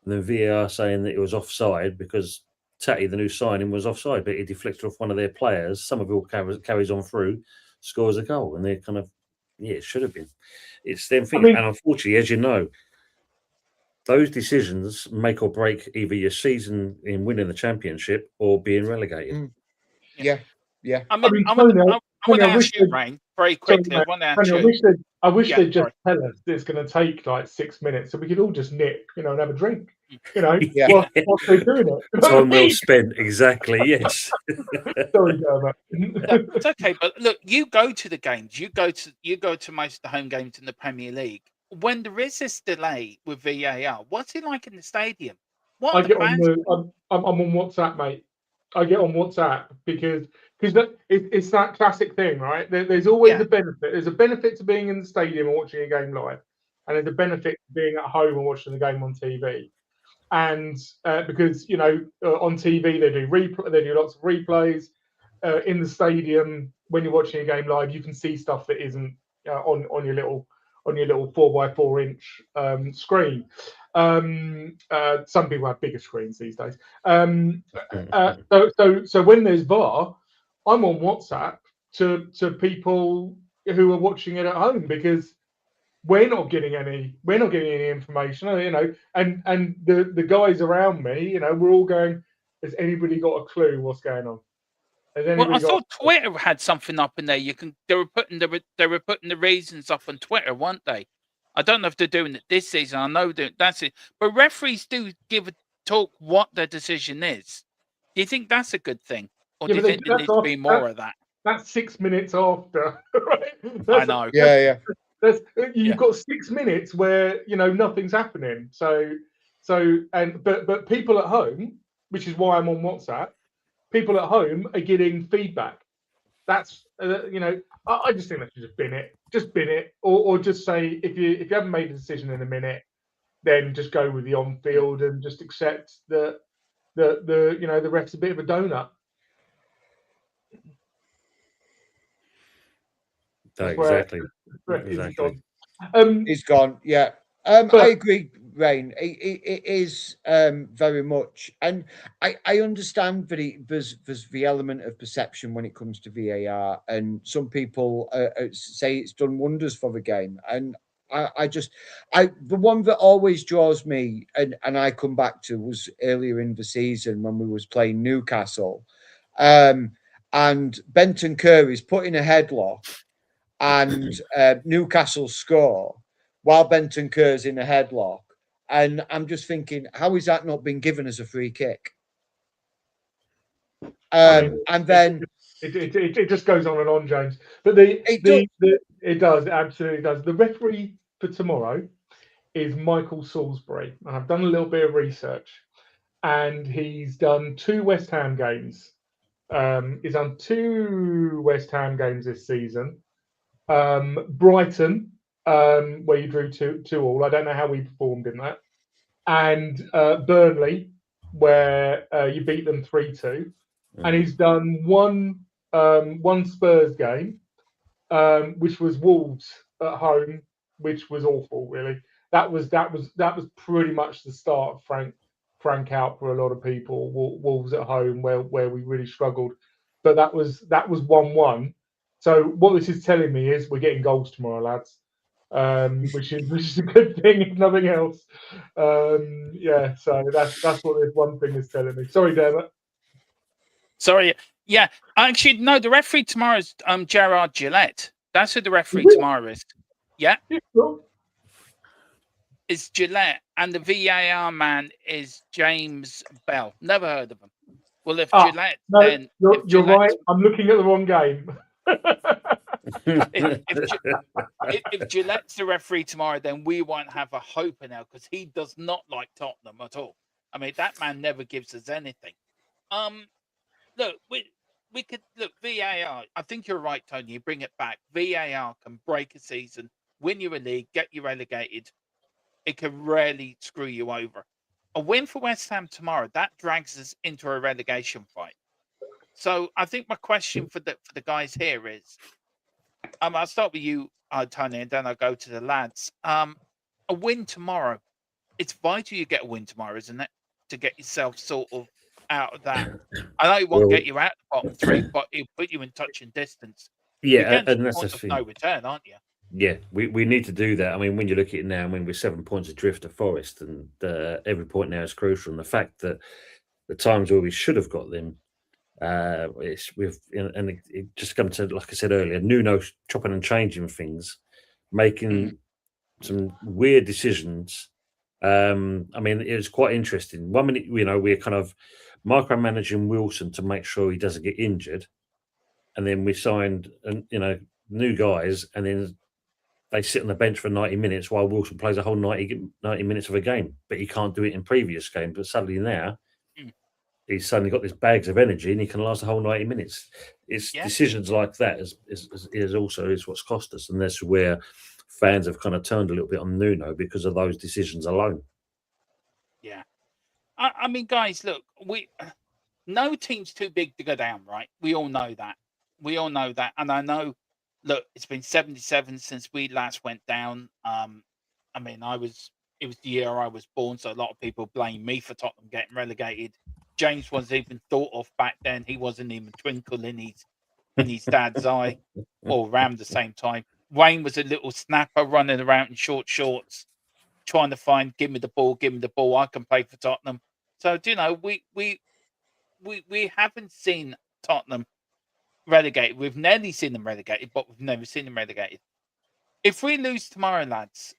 And then VAR saying that it was offside because Tatty, the new signing, was offside, but he deflected off one of their players. Somerville carries on through, scores a goal, and they're kind of, it should have been. It's them thinking, and unfortunately, as you know, those decisions make or break either your season in winning the championship or being relegated. Yeah. I want to ask you, Rain, very quickly. I wish they'd just tell us it's going to take like 6 minutes, so we could all just nip, and have a drink. While they're doing it. Time well spent, exactly. Yes. Sorry, Dermot. It's okay, but look, you go to the games. You go to most of the home games in the Premier League. When there is this delay with VAR, what's it like in the stadium? I'm on WhatsApp, mate. I get on WhatsApp because it's that classic thing, right? There's always a benefit. There's a benefit to being in the stadium and watching a game live, and there's a benefit to being at home and watching the game on TV. And because on TV they do lots of replays. In the stadium, when you're watching a game live, you can see stuff that isn't on your little 4x4 inch screen. Some people have bigger screens these days. So when there's VAR, I'm on WhatsApp to people who are watching it at home because we're not getting any information, and the guys around me, we're all going, has anybody got a clue what's going on? I thought Twitter had something up in there. They were putting the reasons up on Twitter, weren't they? I don't know if they're doing it this season. I know that's it. But referees do give a talk what their decision is. Do you think that's a good thing? Or do you think there needs to be more of that? That's 6 minutes after, right? I know. You've got 6 minutes where, nothing's happening. But people at home, which is why I'm on WhatsApp, people at home are getting feedback. That's, I just think they should just bin it, or just say if you haven't made a decision in a minute, then just go with the on field and just accept that the ref's a bit of a donut. Exactly. He's gone. Yeah. I agree, Rain. It is very much, and I understand that there's the element of perception when it comes to VAR, and some people say it's done wonders for the game, and the one that always draws me, and I come back to, was earlier in the season when we was playing Newcastle, and Benton Curry's put in a headlock, and Newcastle score while Benton Kerr's in a headlock. And I'm just thinking, how is that not been given as a free kick? And then it just goes on and on, James. But it does, it absolutely does. The referee for tomorrow is Michael Salisbury. I've done a little bit of research, and he's done 2 West Ham games. He's done 2 West Ham games this season. Brighton, where you drew 2-2. I don't know how we performed in that. And Burnley, where you beat them 3-2. And he's done one Spurs game, which was Wolves at home, which was awful. Really, that was pretty much the start of Frank out for a lot of people. Wolves at home, where we really struggled, but that was 1-1. So what this is telling me is we're getting goals tomorrow, lads, which is a good thing if nothing else. Yeah, so that's what this one thing is telling me. Sorry, Dermot. Sorry. Yeah. Actually, no, the referee tomorrow is Gerard Gillette. That's who the referee tomorrow is. Yeah. It's Gillette. And the VAR man is James Bell. Never heard of him. Well, if Gillette, no, then... You're right. I'm looking at the wrong game. if Gillette's the referee tomorrow, then we won't have a hope in now, because he does not like Tottenham at all. I mean, that man never gives us anything. Look, we could look VAR. I think you're right, Tony. You bring it back. VAR can break a season, win you a league, get you relegated. It can really screw you over. A win for West Ham tomorrow, that drags us into a relegation fight. So I think my question for the guys here is, I'll start with you, Tony, and then I'll go to the lads. A win tomorrow. It's vital you get a win tomorrow, isn't it? To get yourself sort of out of that. I know it won't get you out of the bottom 3, but it'll put you in touch and distance. Yeah, and that's the thing. No return, aren't you? Yeah, we need to do that. I mean, when you look at it now, I mean, we're 7 points adrift of Forest, and every point now is crucial. And the fact that the times where we should have got them, it just comes to, like I said earlier, Nuno chopping and changing things, making some weird decisions. I mean, it was quite interesting. 1 minute, we're kind of micromanaging Wilson to make sure he doesn't get injured, and then we signed, new guys, and then they sit on the bench for 90 minutes while Wilson plays a whole 90 minutes of a game, but he can't do it in previous games. But suddenly now, he's suddenly got these bags of energy and he can last a whole 90 minutes. It's decisions like that is also what's cost us, and that's where fans have kind of turned a little bit on Nuno because of those decisions alone. Yeah, I mean, guys, look, no team's too big to go down, right? We all know that. And I know. Look, it's been 77 since we last went down. I mean, it was the year I was born, so a lot of people blame me for Tottenham getting relegated. James wasn't even thought of back then. He wasn't even twinkle in his dad's eye, or around the same time. Wayne was a little snapper running around in short shorts, trying to find, give me the ball, I can play for Tottenham. So, we haven't seen Tottenham relegated. We've nearly seen them relegated, but we've never seen them relegated. If we lose tomorrow, lads,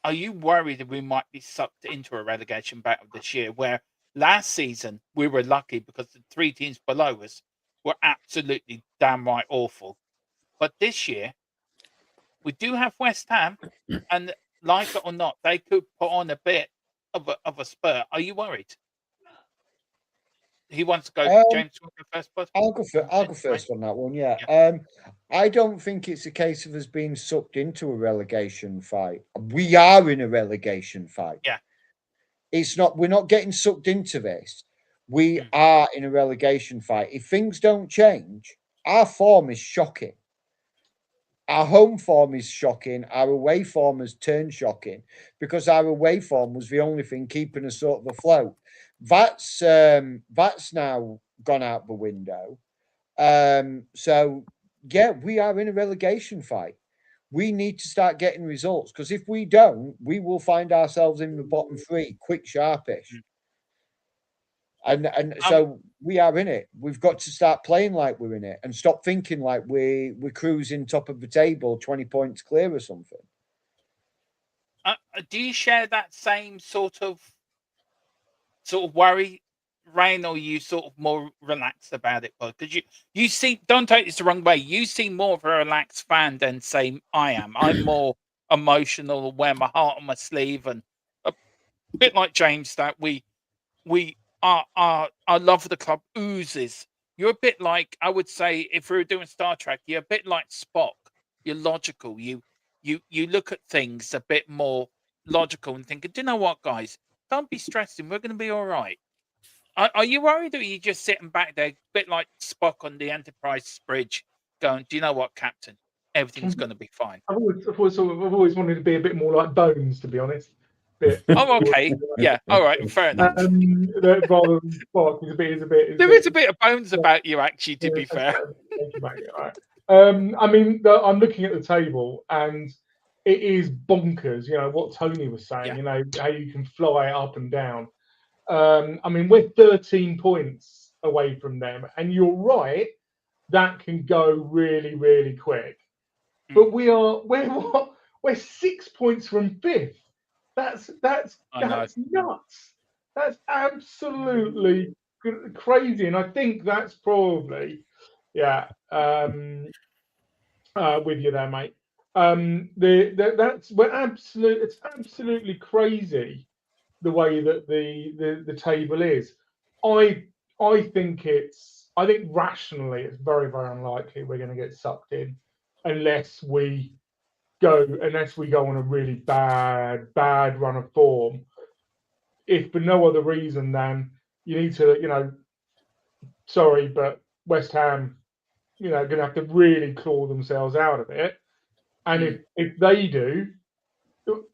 are you worried that we might be sucked into a relegation battle this year, where last season we were lucky because the 3 teams below us were absolutely downright awful, but this year we do have West Ham, and like it or not, they could put on a bit of a spur. Are you worried? He wants to go. James, you want to go first, bud? I'll go first on that one. Yeah. I don't think it's a case of us being sucked into a relegation fight. We are in a relegation fight. Yeah. It's not. We're not getting sucked into this. We are in a relegation fight. If things don't change, our form is shocking. our home form is shocking. Our away form has turned shocking because our away form was the only thing keeping us sort of afloat. That's now gone out the window. So yeah, we are in a relegation fight. We need to start getting results because if we don't, we will find ourselves in the bottom three, quick, sharpish. And so we are in it. We've got to start playing like we're in it and stop thinking like we're cruising top of the table, 20 points clear or something. Do you share that same sort of worry, Rain, or are you sort of more relaxed about it? Because you seem, don't take this the wrong way, you seem more of a relaxed fan than say I am. I'm more emotional, wear my heart on my sleeve, and a bit like James, that we our love for the club oozes. You're a bit like, I would say, if we were doing Star Trek, you're a bit like Spock. You're logical. You look at things a bit more logical and thinking, do you know what, guys? Don't be stressing. We're going to be all right. Are you worried, or are you just sitting back there, a bit like Spock on the Enterprise bridge, going, do you know what, Captain? Everything's going to be fine. I've always wanted to be a bit more like Bones, to be honest. Oh, okay. Yeah. All right. Fair enough. Rather than Spock, There is a bit of Bones about you, actually, to be fair. Thank you, mate. All right. I mean, I'm looking at the table, and it is bonkers. You know what Tony was saying. Yeah. You know how you can fly up and down. I mean, we're 13 points away from them, and you're right. That can go really, really quick. But we're 6 points from fifth. That's nuts. That's absolutely crazy, and I think that's probably with you there, mate. It's absolutely crazy the way that the table is. I think rationally it's very, very unlikely we're going to get sucked in unless we go on a really bad run of form, if for no other reason than you need to, sorry, but West Ham, going to have to really claw themselves out of it. And if they do,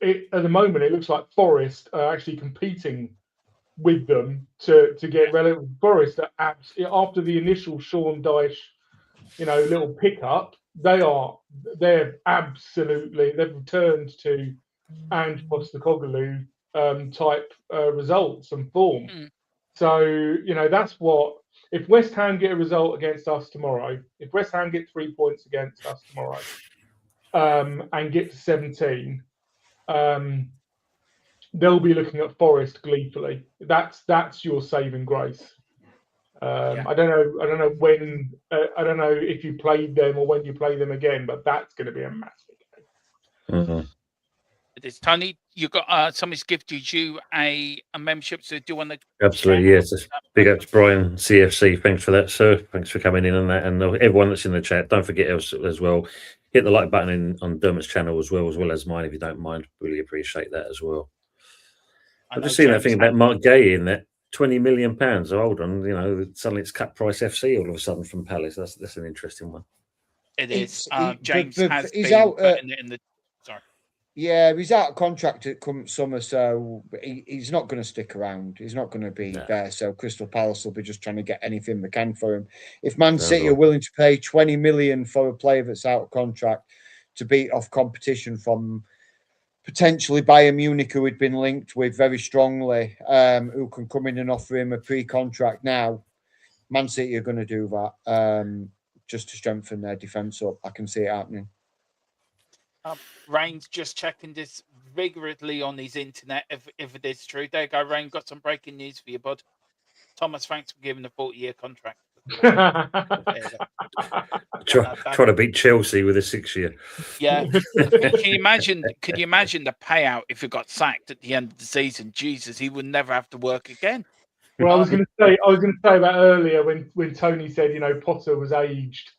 at the moment it looks like Forest are actually competing with them to get relevant. Forest are after the initial Sean Dyche, little pickup, they're absolutely, they've returned to Ange Postecoglou type results and form. So that's what, if West Ham get a result against us tomorrow, if West Ham get 3 points against us tomorrow, and get to 17, they'll be looking at Forest gleefully. That's your saving grace. I don't know when. I don't know if you played them or when you play them again, but that's going to be a massive game. It is. Tony, you got somebody's gifted you a membership, so do you want to? Absolutely, yes. Big up to Brian CFC. Thanks for that, sir. Thanks for coming in on that, and everyone that's in the chat. Don't forget as well. Hit the like button on Dermot's channel as well as mine, if you don't mind. Really appreciate that as well. I've just seen that thing about Mark Gay in that. £20 million. So hold on, suddenly it's cut price FC all of a sudden from Palace. That's an interesting one. It is. James has been putting it in the. Sorry. Yeah, he's out of contract at come summer, so he's not going to stick around. He's not going to be there. So Crystal Palace will be just trying to get anything they can for him. If Man City are willing to pay 20 million for a player that's out of contract to beat off competition from potentially Bayern Munich, who had been linked with very strongly, who can come in and offer him a pre-contract now, Man City are going to do that just to strengthen their defence up. I can see it happening. Rain's just checking this vigorously on his internet, if it is true. There you go, Rain. Got some breaking news for you, bud. Thomas, thanks for giving a 40-year contract. Try to beat Chelsea with a 6-year. Yeah. Can you imagine the payout if he got sacked at the end of the season? Jesus, he would never have to work again. Well, I was going to say that earlier when Tony said, Potter was aged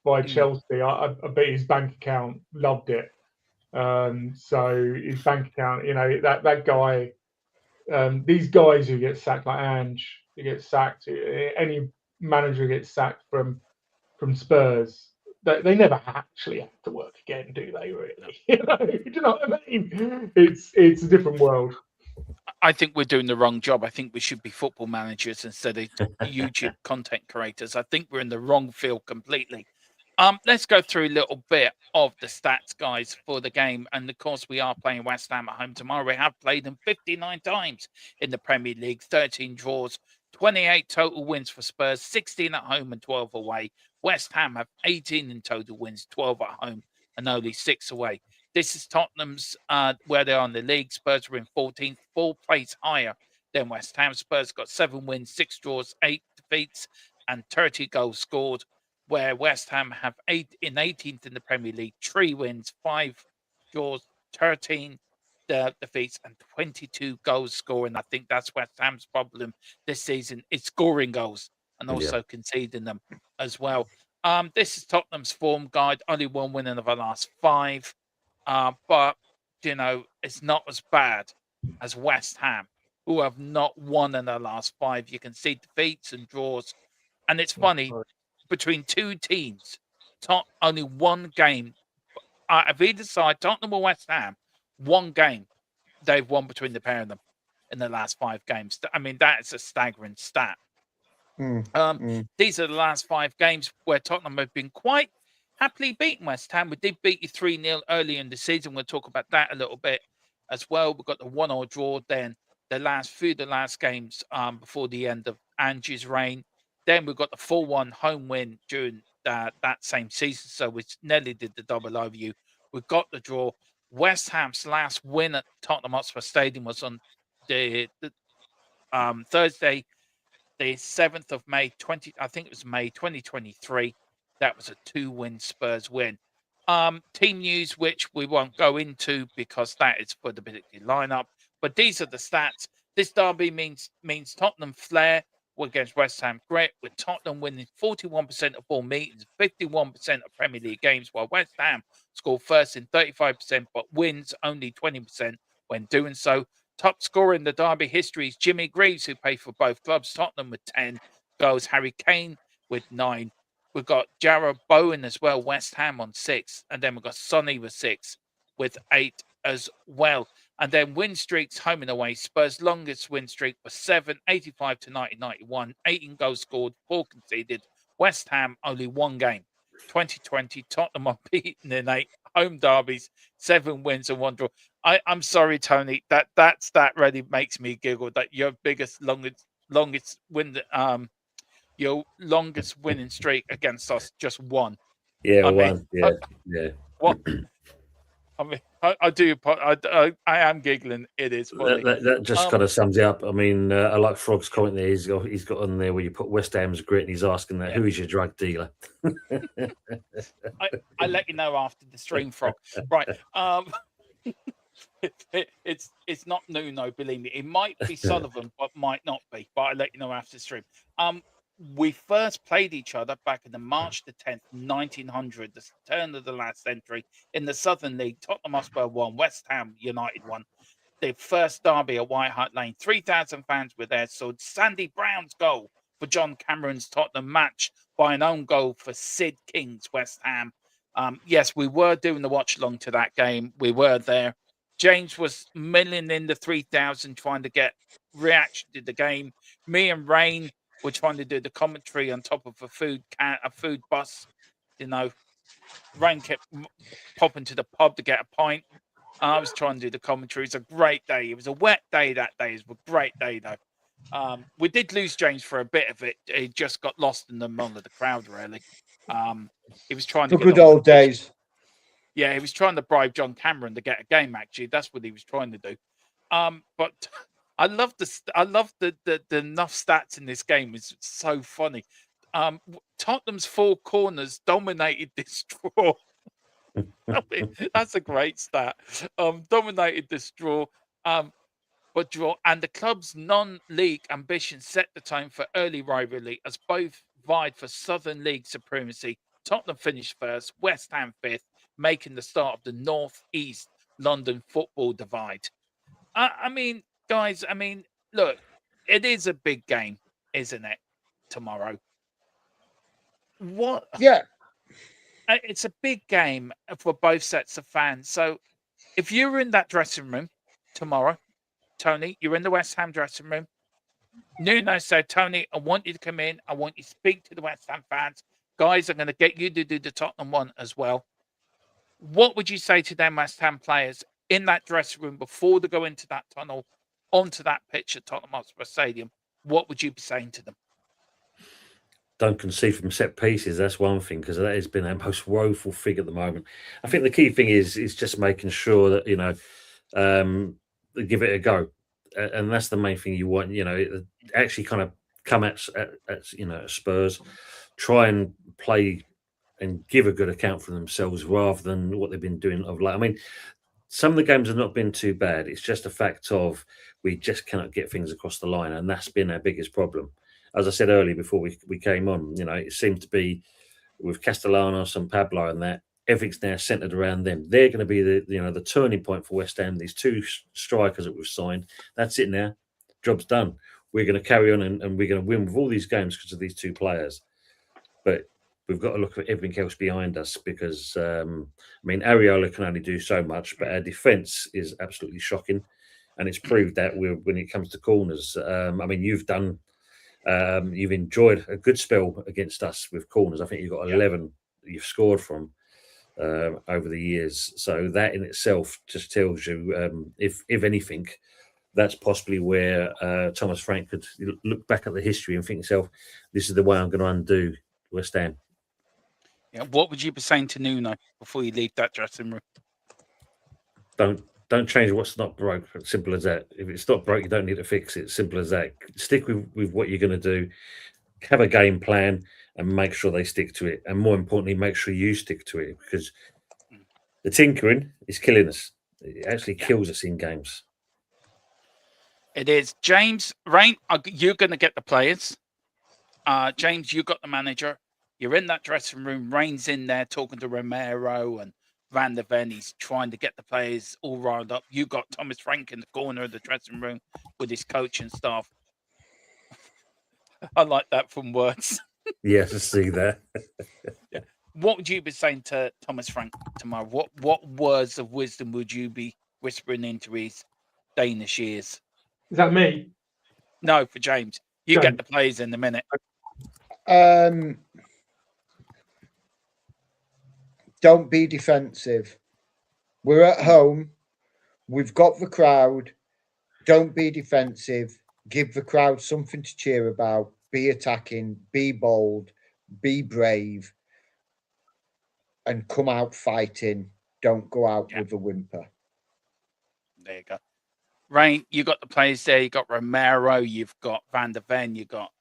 by Chelsea. I bet his bank account loved it. So his bank account, that guy, these guys who get sacked, like Ange, who gets sacked, any manager gets sacked from Spurs, they never actually have to work again, do they? Really? Do you know what I mean? It's a different world. I think we're doing the wrong job. I think we should be football managers instead of YouTube content creators. I think we're in the wrong field completely. Let's go through a little bit of the stats, guys, for the game. And of course, we are playing West Ham at home tomorrow. We have played them 59 times in the Premier League, 13 draws, 28 total wins for Spurs, 16 at home and 12 away. West Ham have 18 in total wins, 12 at home and only 6 away. This is Tottenham's where they are in the league. Spurs were in 14th, 4 place higher than West Ham. Spurs got 7 wins, 6 draws, 8 defeats, and 30 goals scored. Where West Ham have 18th in the Premier League, 3 wins, 5 draws, 13 defeats, and 22 goals scoring. I think that's West Ham's problem this season. It's scoring goals and also conceding them as well. This is Tottenham's form guide. Only 1 win in the last 5. But, you know, it's not as bad as West Ham, who have not won in the last 5. You can see defeats and draws. And it's funny, between 2 teams, only 1 game. Of either side, Tottenham or West Ham, 1 game they've won between the pair of them in the last 5 games. I mean, that is a staggering stat. These are the last 5 games where Tottenham have been quite happily beaten West Ham. We did beat you 3-0 early in the season. We'll talk about that a little bit as well. We've got the 1-1 draw then the last games before the end of Angie's reign. Then we've got the 4-1 home win during that same season. So we nearly did the double over you. We've got the draw. West Ham's last win at Tottenham Hotspur Stadium was on the Thursday, the 7th of May, I think it was May 2023. That was a 2-win Spurs win. Team news, which we won't go into because that is for the particular lineup. But these are the stats. This derby means Tottenham flair against West Ham grit, with Tottenham winning 41% of all meetings, 51% of Premier League games, while West Ham scored first in 35%, but wins only 20% when doing so. Top scorer in the derby history is Jimmy Greaves, who played for both clubs. Tottenham with 10 goals, Harry Kane with 9. We've got Jarrod Bowen as well, West Ham on 6. And then we've got Sonny with 6 with 8 as well. And then win streaks home and away. Spurs' longest win streak was 7, 85 to 1991. 18 goals scored, 4 conceded. West Ham only 1 game. 2020, Tottenham unbeaten in 8 home derbies, 7 wins and 1 draw. I'm sorry, Tony. That really makes me giggle. That your longest win, your longest winning streak against us, just 1. Yeah, I 1. mean, Yeah. What? I mean, I am giggling. It is funny. That just kind of sums it up. I mean, I like Frog's comment there. He's got on there where you put West Ham's grit, and he's asking that who is your drug dealer? I let you know after the stream, Frog. Right. It's not Nuno, believe me. It might be Sullivan, but might not be. But I let you know after the stream. We first played each other back in the March the 10th, 1900, the turn of the last century, in the Southern League. Tottenham Hotspur won, West Ham United won. The first derby at White Hart Lane, 3,000 fans were there. So Sandy Brown's goal for John Cameron's Tottenham match by an own goal for Sid King's West Ham. Yes, we were doing the watch along to that game. We were there. James was milling in the 3,000 trying to get reaction to the game. Me and Rain were trying to do the commentary on top of a food bus. You know, Rain kept popping to the pub to get a pint. I was trying to do the commentary. It was a great day. It was a wet day that day. It was a great day, though. We did lose James for a bit of it. He just got lost in the among of the crowd, really. He was trying to The good old days. Yeah, he was trying to bribe John Cameron to get a game, actually. That's what he was trying to do. But I love the enough stats in this game. It's so funny. Tottenham's 4 corners dominated this draw. I mean, that's a great stat. Dominated this draw. And the club's non-league ambitions set the tone for early rivalry as both vied for Southern League supremacy. Tottenham finished first, West Ham 5th, making the start of the North-East London football divide. I mean, guys, look, it is a big game, isn't it, tomorrow? What? Yeah. it's a big game for both sets of fans. So if you were in that dressing room tomorrow, Tony, you're in the West Ham dressing room. Nuno said, Tony, I want you to come in. I want you to speak to the West Ham fans. Guys, I'm going to get you to do the Tottenham one as well. What would you say to them West Ham players in that dressing room before they go into that tunnel, onto that pitch at Tottenham Hotspur Stadium? What would you be saying to them? Don't concede from set pieces. That's one thing, because that has been our most woeful thing at the moment. I think the key thing is just making sure that they give it a go, and that's the main thing you want. Actually kind of come at Spurs, try and play and give a good account for themselves rather than what they've been doing of late. I mean, some of the games have not been too bad. It's just a fact of we just cannot get things across the line, and that's been our biggest problem. As I said earlier before we came on, it seemed to be with Castellanos and Pablo and that everything's now centred around them. They're going to be the turning point for West Ham. These two strikers that we've signed. That's it now. Job's done. We're going to carry on and we're going to win with all these games because of these two players. But we've got to look at everything else behind us because Areola can only do so much, but our defence is absolutely shocking, and it's proved that when it comes to corners. You've enjoyed a good spell against us with corners. I think you've got 11 you've scored from over the years. So that in itself just tells you, if anything, that's possibly where Thomas Frank could look back at the history and think himself, this is the way I'm going to undo West Ham. Yeah. What would you be saying to Nuno before you leave that dressing room? Don't change what's not broke. Simple as that. If it's not broke, you don't need to fix it. Simple as that. Stick with what you're going to do. Have a game plan and make sure they stick to it. And more importantly, make sure you stick to it, because the tinkering is killing us. It actually kills us in games. It is. James, Rain, you're going to get the players. James, you got the manager. You're in that dressing room. Rain's in there talking to Romero and Van der Ven. He's trying to get the players all riled up. You got Thomas Frank in the corner of the dressing room with his coach and staff. I like that from words. Yes, I see that. Yeah. What would you be saying to Thomas Frank tomorrow? What words of wisdom would you be whispering into his Danish ears? Is that me? No, for James. You James. get the players in a minute. Don't be defensive. We're at home. We've got the crowd. Don't be defensive. Give the crowd something to cheer about. Be attacking. Be bold. Be brave. And come out fighting. Don't go out with a whimper. There you go. Rain, you got the players there. You got Romero. You've got Van der Ven. You got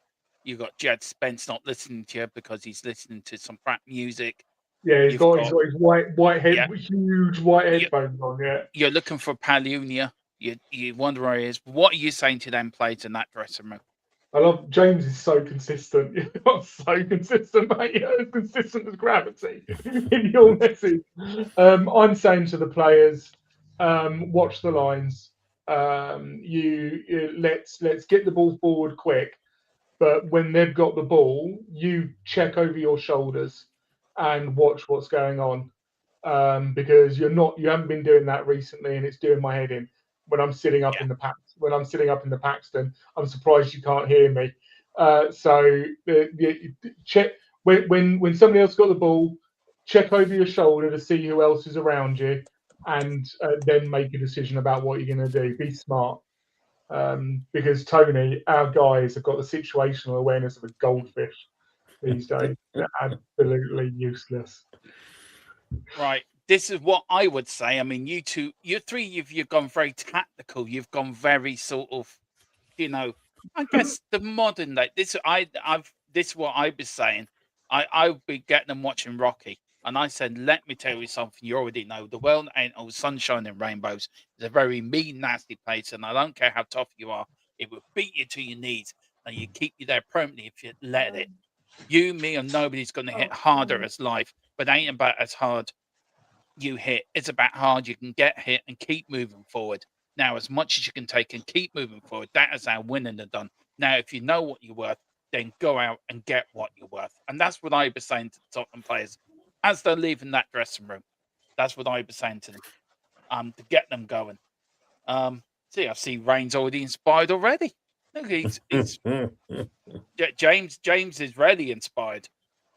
Jed Spence not listening to you because he's listening to some crap music. Yeah, he's got his white head, huge white headphones on. Yeah, you're looking for Palunia. You wonder where he is. What are you saying to them players in that dressing room? I love James is so consistent. You're so consistent, mate. You're as consistent as gravity in your message. I'm saying to the players, watch the lines. Let's get the ball forward quick. But when they've got the ball, you check over your shoulders and watch what's going on, because you haven't been doing that recently, and it's doing my head in. When I'm sitting up in the Paxton, I'm surprised you can't hear me. So check when somebody else got the ball, check over your shoulder to see who else is around you, and then make a decision about what you're going to do. Be smart. Because Tony, our guys have got the situational awareness of a goldfish these days. They're absolutely useless. Right. This is what I would say. I mean, you three, you've gone very tactical. You've gone very sort of, I guess the modern day. This is what I was saying. I've been getting them watching Rocky. And I said, let me tell you something you already know. The world ain't all sunshine and rainbows. It's a very mean, nasty place. And I don't care how tough you are. It will beat you to your knees. And you keep you there permanently if you let it. You, me, and nobody's going to hit harder as life. But it ain't about as hard you hit. It's about hard you can get hit and keep moving forward. Now, as much as you can take and keep moving forward, that is how winning are done. Now, if you know what you're worth, then go out and get what you're worth. And that's what I was saying to the Tottenham players. as they're leaving that dressing room. That's what I was saying to them, to get them going. See, I see Rain's already inspired already. Look, he's James is really inspired.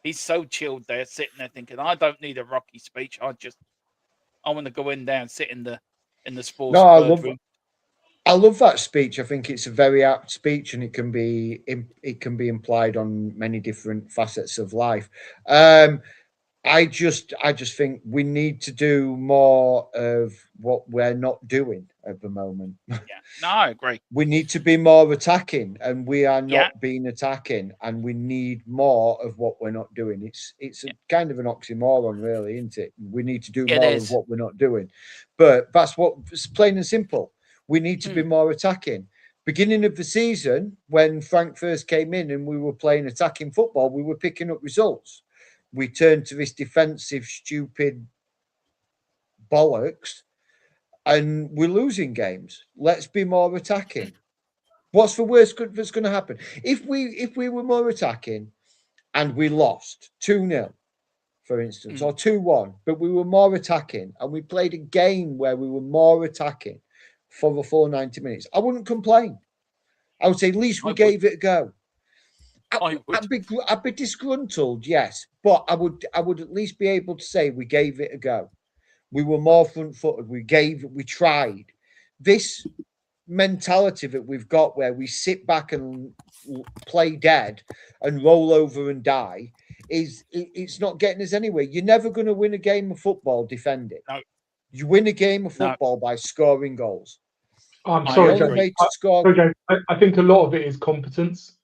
He's so chilled there, sitting there thinking, I don't need a Rocky speech. I want to go in there and sit in the sports room. I love that speech. I think it's a very apt speech, and it can be implied on many different facets of life. I just think we need to do more of what we're not doing at the moment. Yeah, no, I agree. We need to be more attacking, and we are not Yeah. being attacking, and we need more of what we're not doing. It's a kind of an oxymoron, really, isn't it? We need to do more of what we're not doing, but that's what it's plain and simple. We need to be more attacking. Beginning of the season, when Frank first came in and we were playing attacking football, we were picking up results. We turned to this defensive, stupid bollocks, and we're losing games. Let's be more attacking. What's the worst that's going to happen? If we were more attacking and we lost 2-0, for instance, or 2-1, but we were more attacking and we played a game where we were more attacking for the full 90 minutes, I wouldn't complain. I would say at least we gave it a go. I'd be disgruntled, yes, but I would at least be able to say we gave it a go. We were more front-footed. We tried. This mentality that we've got where we sit back and play dead and roll over and die it's not getting us anywhere. You're never going to win a game of football defending. No. You win a game of football by scoring goals. I'm sorry, James. I think a lot of it is competence.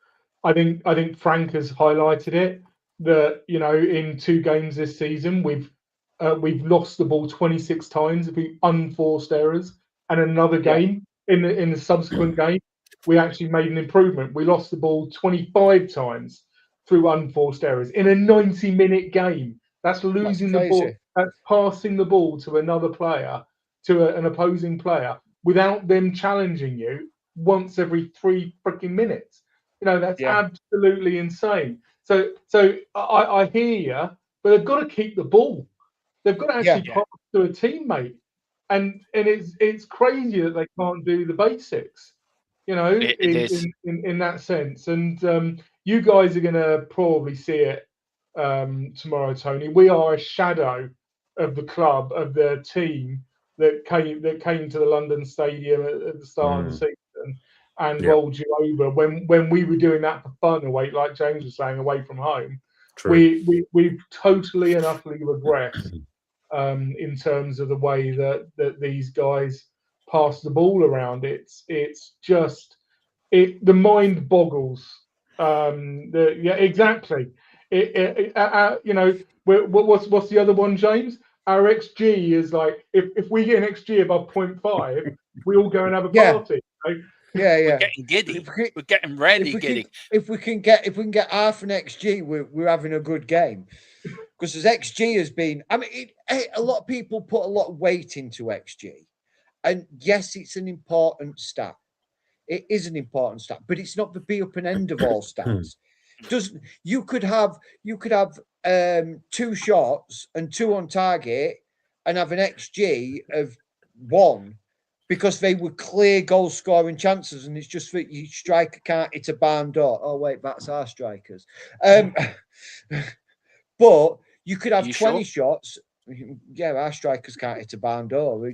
I think Frank has highlighted it that in 2 games this season we've lost the ball 26 times through unforced errors, and another game in the subsequent game we actually made an improvement. We lost the ball 25 times through unforced errors in a 90-minute game. That's losing the ball. That's passing the ball to another player, to an opposing player, without them challenging you once every 3 freaking minutes. That's absolutely insane. So I hear you, but they've got to keep the ball. They've got to actually pass to a teammate, and it's crazy that they can't do the basics. In that sense. And you guys are going to probably see it tomorrow, Tony. We are a shadow of the club, of the team that came to the London Stadium at the start of the season and rolled you over when we were doing that for fun away, like James was saying, away from home. We've totally and utterly regressed in terms of the way that these guys pass the ball around. It's just the mind boggles. Exactly. What's the other one, James? Our XG is like if we get an XG above 0.5, we all go and have a party. We're getting giddy. We're getting really giddy. If we can get half an XG, we're having a good game. Because as XG has been, a lot of people put a lot of weight into XG, and yes, it's an important stat. It is an important stat, but it's not the be up and end of all stats. You could have 2 shots and 2 on target and have an XG of 1 because they were clear goal scoring chances, and it's just that your striker can't hit a barn door. Oh wait, that's our strikers. But you could have 20 shots. Yeah, our strikers can't hit a barn door.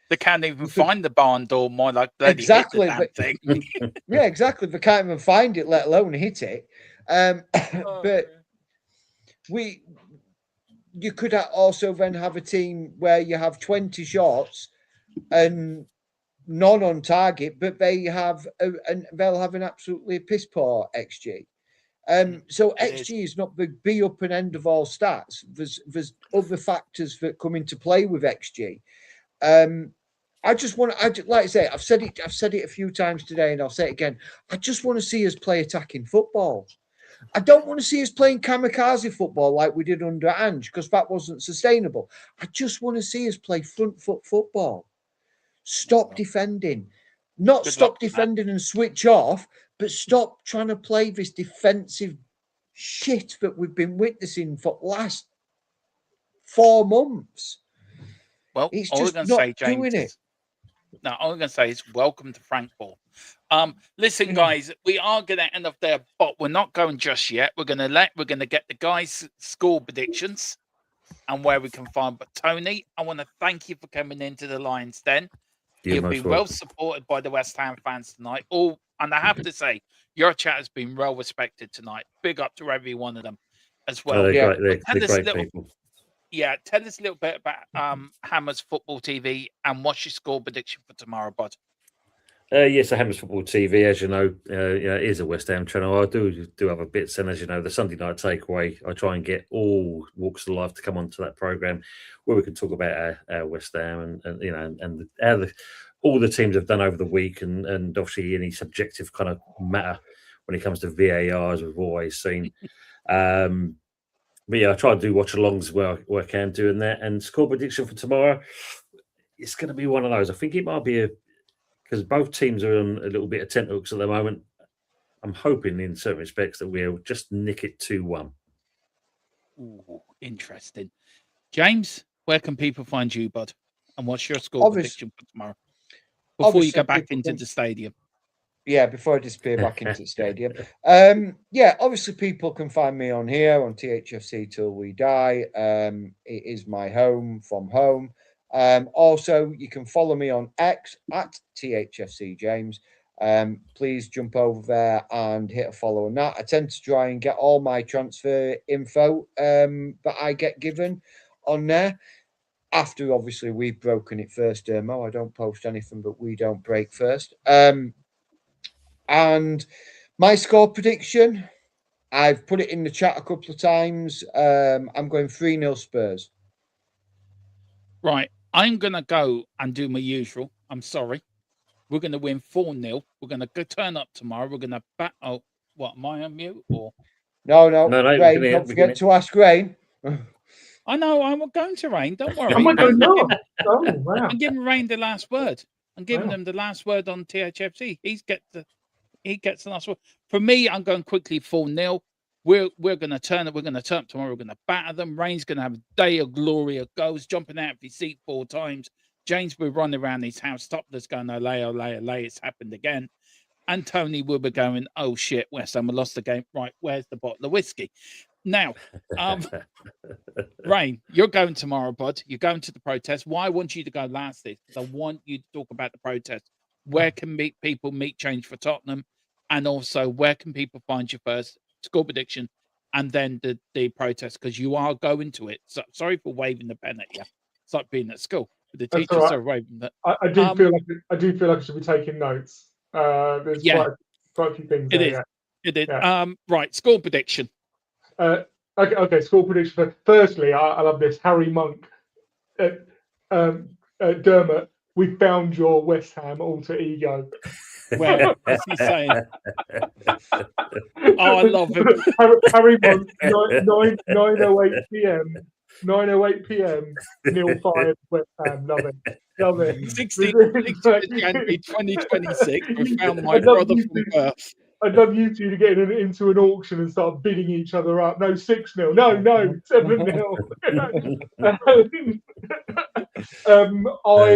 They can't even find the barn door, more like exactly. Hit the damn thing. Yeah, exactly. They can't even find it, let alone hit it. But you could also then have a team where you have 20 shots and none on target, but they'll have an absolutely piss poor XG. So XG is not the be up and end of all stats. There's other factors that come into play with XG. Like I say, I've said it a few times today, and I'll say it again. I just want to see us play attacking football. I don't want to see us playing kamikaze football like we did under Ange, because that wasn't sustainable. I just want to see us play front foot football. Stop defending. Not stop defending and switch off, but stop trying to play this defensive shit that we've been witnessing for the last 4 months. Well, It's all I'm just going to not say, James, doing it. is no, all I'm going to say is welcome to Frankfurt. Listen, Yeah. guys, we are going to end up there, but we're not going just yet. We're going to get the guys' score predictions and where we can find. But Tony, I want to thank you for coming into the Lions Den. You're You've most been well welcome. supported by the West Ham fans tonight. And I have to say, your chat has been well respected tonight. Big up to every one of them as well. They're Yeah. great. Tell They're us a great little- people. Yeah, tell us a little bit about Hammers Football TV and what's your score prediction for tomorrow, bud? Yes, the Hammers Football TV, as you know, it is a West Ham channel. I do other bits, and as you know, the Sunday night takeaway, I try and get all walks of life to come onto that program where we can talk about our West Ham and you know and how all the teams have done over the week, and obviously any subjective kind of matter when it comes to VAR, as we've always seen. But yeah, I try to do watch-alongs where I can doing that. And score prediction for tomorrow, it's going to be one of those. I think it might be because both teams are on a little bit of tenterhooks at the moment. I'm hoping in certain respects that we'll just nick it 2-1. Ooh, interesting. James, where can people find you, bud? And what's your score prediction for tomorrow? Before you go back into the stadium. Yeah, before I disappear back into the stadium. Yeah, obviously people can find me on here on THFC Till We Die. It is my home from home. Also, you can follow me on X at THFC James. Please jump over there and hit a follow on that. I tend to try and get all my transfer info that I get given on there. After obviously we've broken it first, Dermot. I don't post anything but we don't break first. And my score prediction, I've put it in the chat a couple of times. I'm going 3-0 Spurs. Right. I'm going to go and do my usual. I'm sorry. We're going to win 4-0. We're going to go turn up tomorrow. We're going to bat. Oh, what? Am I on mute? Or No, we Rain, can don't forget to ask Rain. I know I'm going to Rain. Don't worry. Oh my God, no. Oh, wow. I'm giving Rain the last word. I'm giving Wow. him the last word on THFC. He gets the last word. For me, I'm going quickly 4-0. We're going to turn it. We're going to turn up tomorrow. We're going to batter them. Rain's going to have a day of glory of goals, jumping out of his seat 4 times. James will run around his house, topless, going, olay, olay, olay. It's happened again. And Tony will be going, oh shit, West Ham lost the game. Right, where's the bottle of whiskey? Now, Rain, you're going tomorrow, bud. You're going to the protest. Why I want you to go last this? Because I want you to talk about the protest. Where can people meet change for Tottenham? And also, where can people find you first? Score prediction, and then the protest, because you are going to it. So, sorry for waving the pen at you. It's like being at school. But the That's teachers all right. are waving that. I do feel like I should be taking notes. There's Yeah. quite a few things It there. is. Yeah. It is. Yeah. Right, score prediction. Okay. Score prediction. Firstly, I love this. Harry Monk, Dermot. We found your West Ham alter ego. Where? What's he saying? Oh, I love him. Harry Monk, 9:08 p.m. 9:08 p.m. 0-5 West Ham. Love it. 16th of January 2026. We found my brother from birth. I'd love you two to get into an auction and start bidding each other up. No, 6-0. No, 7-0.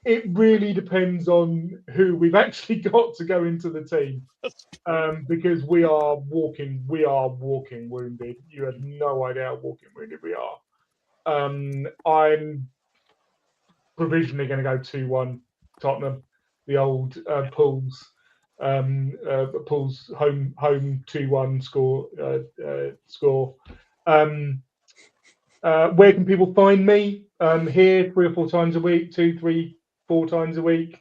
It really depends on who we've actually got to go into the team, because we are walking wounded. You have no idea how walking wounded we are. I'm provisionally going to go 2-1 Tottenham. The old Pools home 2-1 score. Where can people find me? Here 3 or 4 times a week, 2, 3, 4 times a week.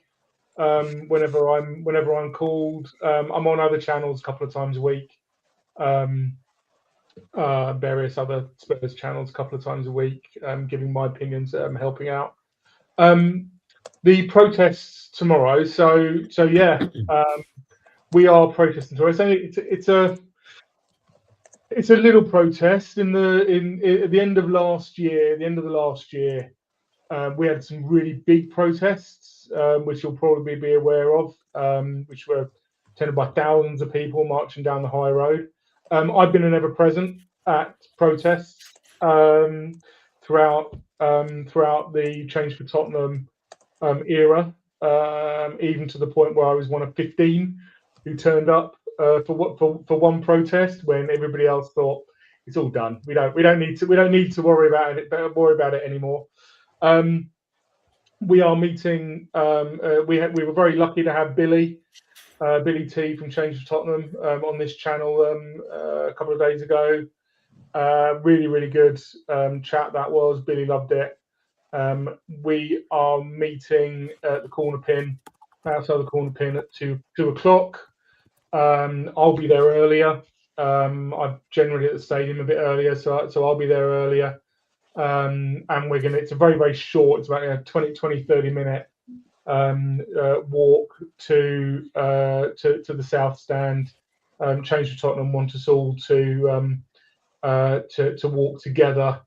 Whenever I'm called. I'm on other channels a couple of times a week. Various other Spurs channels a couple of times a week, giving my opinions, helping out. The protests tomorrow. So yeah, we are protesting tomorrow. It's a little protest. At the end of last year, we had some really big protests, which you'll probably be aware of, which were attended by thousands of people marching down the high road. I've been an ever present at protests. throughout the Change for Tottenham era, even to the point where I was one of 15 who turned up for one protest when everybody else thought it's all done. We don't need to worry about it anymore. We are meeting. We were very lucky to have Billy T from Change for Tottenham on this channel a couple of days ago. Really, really good chat that was. Billy loved it. We are meeting at the corner pin, outside the corner pin at 2 o'clock. I'll be there earlier. I'm generally at the stadium a bit earlier, so I'll be there earlier. And it's a very, very short, it's about a 20, 30 minute walk to the South Stand. Change for Tottenham want us all to walk together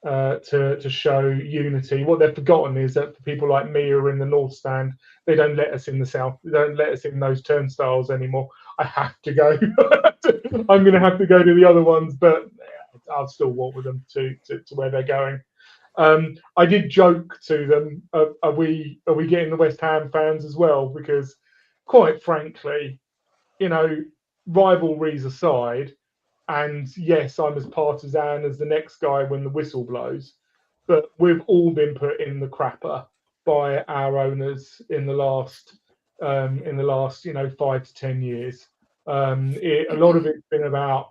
to show unity. What they've forgotten is that for people like me who are in the North Stand, they don't let us in the South. They don't let us in those turnstiles anymore. I have to go. I'm going to have to go to the other ones, but I'll still walk with them to where they're going. I did joke to them, are we getting the West Ham fans as well? Because quite frankly, rivalries aside, and yes, I'm as partisan as the next guy when the whistle blows, but we've all been put in the crapper by our owners in the last 5 to 10 years. A lot of it's been about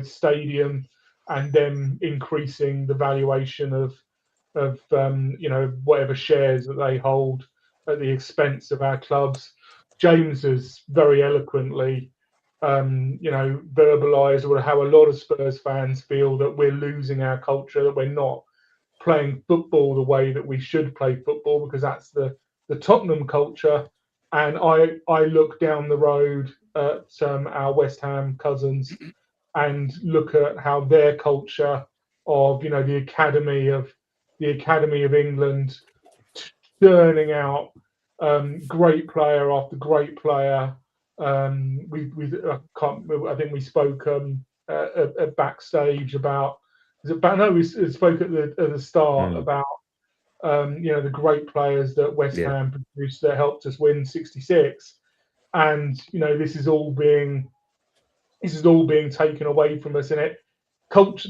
stadium and them increasing the valuation of whatever shares that they hold at the expense of our clubs. James has very eloquently verbalised or how a lot of Spurs fans feel that we're losing our culture, that we're not playing football the way that we should play football, because that's the Tottenham culture. And I look down the road at our West Ham cousins and look at how their culture of the academy of England churning out great player after great player. I think we spoke at backstage about. We spoke at the start about the great players that West Ham produced that helped us win '66, and this is all being taken away from us. And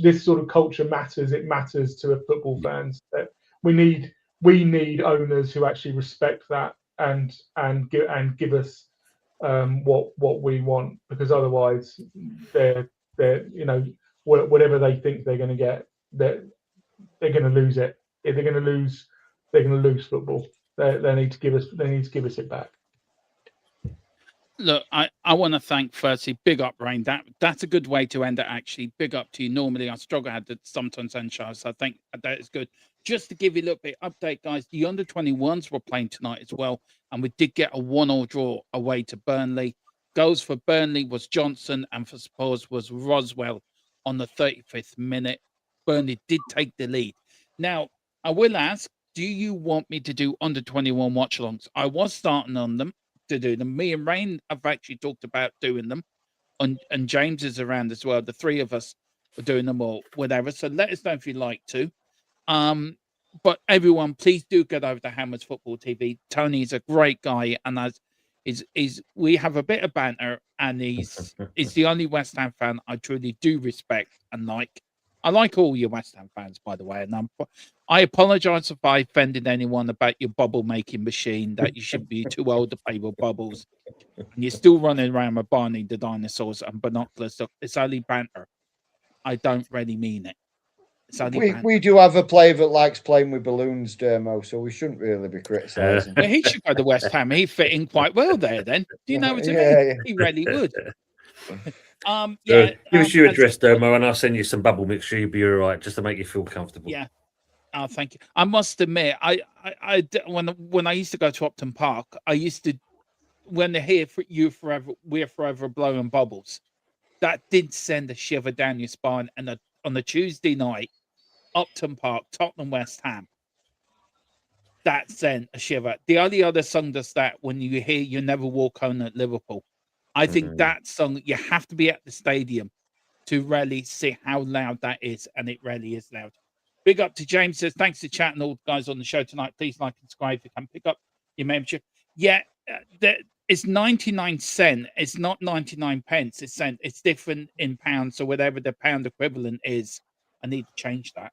this sort of culture matters. It matters to the football fans. That we need owners who actually respect that and give us what we want, because otherwise they're whatever they think they're going to get, they're going to lose it. If they're going to lose football. They need to give us it back. Look, I want to thank firstly, big up Rain. That's a good way to end it, actually. Big up to you. Normally I struggle at it sometimes end shows, so I think that is good. Just to give you a little bit update, guys, the under 21s were playing tonight as well, and we did get a 1-1 draw away to Burnley. Goals for Burnley was Johnson, and for Spurs was Roswell on the 35th minute. Burnley did take the lead. Now, I will ask, do you want me to do under 21 watch-alongs? I was starting on them to do them. Me and Rain have actually talked about doing them, and James is around as well. The three of us are doing them all, whatever. So let us know if you'd like to. But everyone, please do get over to Hammers Football TV. Tony's a great guy, and we have a bit of banter, and he's the only West Ham fan I truly do respect and like. I like all your West Ham fans, by the way, and I apologise if I offended anyone about your bubble making machine, that you should be too old to play with bubbles, and you're still running around with Barney the dinosaurs and binoculars. So it's only banter. I don't really mean it. It's only banter. We do have a player that likes playing with balloons, Dermot, so we shouldn't really be criticising. Well, he should go to West Ham. He'd fit in quite well there. Then do you know what I mean? Yeah. He really would. Give us your address, Dermo, and I'll send you some bubble mixture. You'll be all right, just to make you feel comfortable. Yeah. Oh, thank you. I must admit, when I used to go to Upton Park, I used to, when they hear we're forever blowing bubbles, that did send a shiver down your spine. And on a Tuesday night, Upton Park, Tottenham West Ham, that sent a shiver. The only other song does that when you hear "You Never Walk Home" at Liverpool. I think that song, you have to be at the stadium to really see how loud that is, and it really is loud. Big up to James says, thanks to chat and all the guys on the show tonight. Please like and subscribe if you can pick up your membership. Yeah, it's 99 cents. It's not 99 pence. It's cent. It's different in pounds. So whatever the pound equivalent is, I need to change that.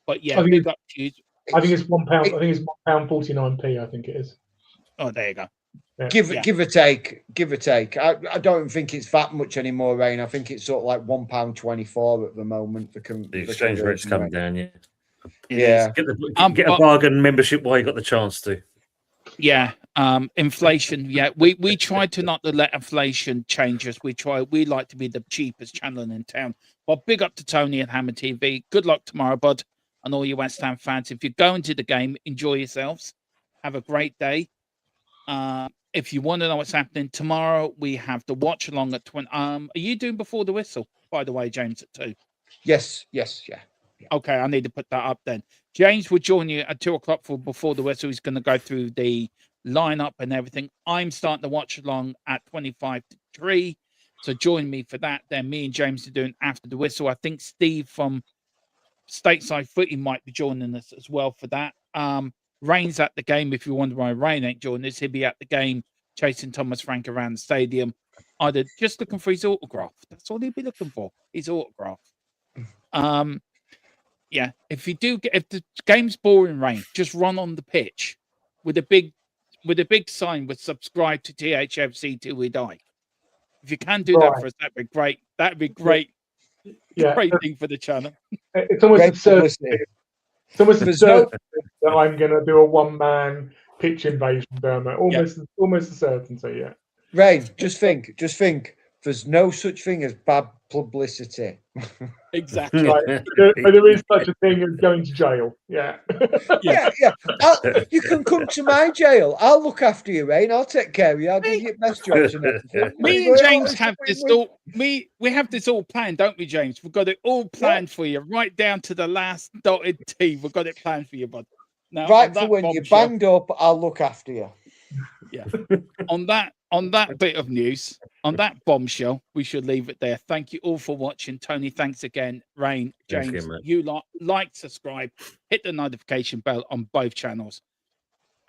But yeah, big up to you. I think it's £1. I think it's £1.49p. I think it is. Oh, there you go. Yeah. Give or take. I don't think it's that much anymore, Rain. I think it's sort of like £1.24 at the moment. The exchange rate's come down, yeah. Yeah. Get a bargain membership while you got the chance to. Yeah, inflation. Yeah, we try to not to let inflation change us. We like to be the cheapest channel in town. But big up to Tony at Hammer TV. Good luck tomorrow, bud, and all you West Ham fans. If you're going to the game, enjoy yourselves. Have a great day. If you want to know what's happening tomorrow, we have the watch along at 20. Are you doing before the whistle? By the way, James, at 2. Yes, yeah. Okay, I need to put that up then. James will join you at 2 o'clock for before the whistle. He's going to go through the lineup and everything. I'm starting to watch along at 25 to 3. So join me for that. Then me and James are doing after the whistle. I think Steve from Stateside Footy might be joining us as well for that. Rain's at the game. If you wonder why Rain ain't joining us, he'll be at the game chasing Thomas Frank around the stadium. Either just looking for his autograph. That's all he'll be looking for. His autograph. Yeah, if the game's boring, Rain, just run on the pitch with a big sign with subscribe to THFC till we die. If you can do that for us, that'd be great. That'd be great. Yeah, great thing for the channel. It's almost absurd. It's almost absurd that I'm going to do a one-man pitch invasion, Dermot. Almost a certainty. Yeah. Rain, just think. There's no such thing as bad publicity. Exactly. Right. There is such a thing as going to jail. Yeah. Yeah. You can come to my jail. I'll look after you, Rain. I'll take care of you. I'll give you best jobs and everything. Me and James have this all. We have this all planned, don't we, James? We've got it all planned for you, right down to the last dotted T. We've got it planned for you, bud. Now, right for when you're banged up, I'll look after you. Yeah. On that bit of news, on that bombshell, we should leave it there. Thank you all for watching. Tony, thanks again. Rain, James, you like, subscribe, hit the notification bell on both channels.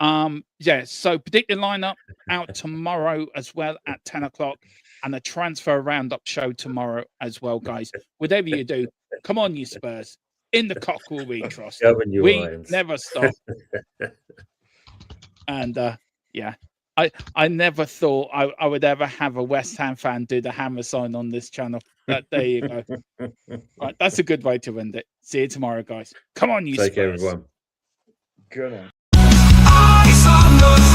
So predict the lineup out tomorrow as well at 10 o'clock and a transfer roundup show tomorrow as well, guys. Whatever you do, come on, you Spurs. In the Cockerel we trust. We never stop. And I never thought I would ever have a West Ham fan do the hammer sign on this channel. There you go. Right, that's a good way to end it. See you tomorrow, guys. Come on, you Spurs. Take care, everyone. Good. Eyes on the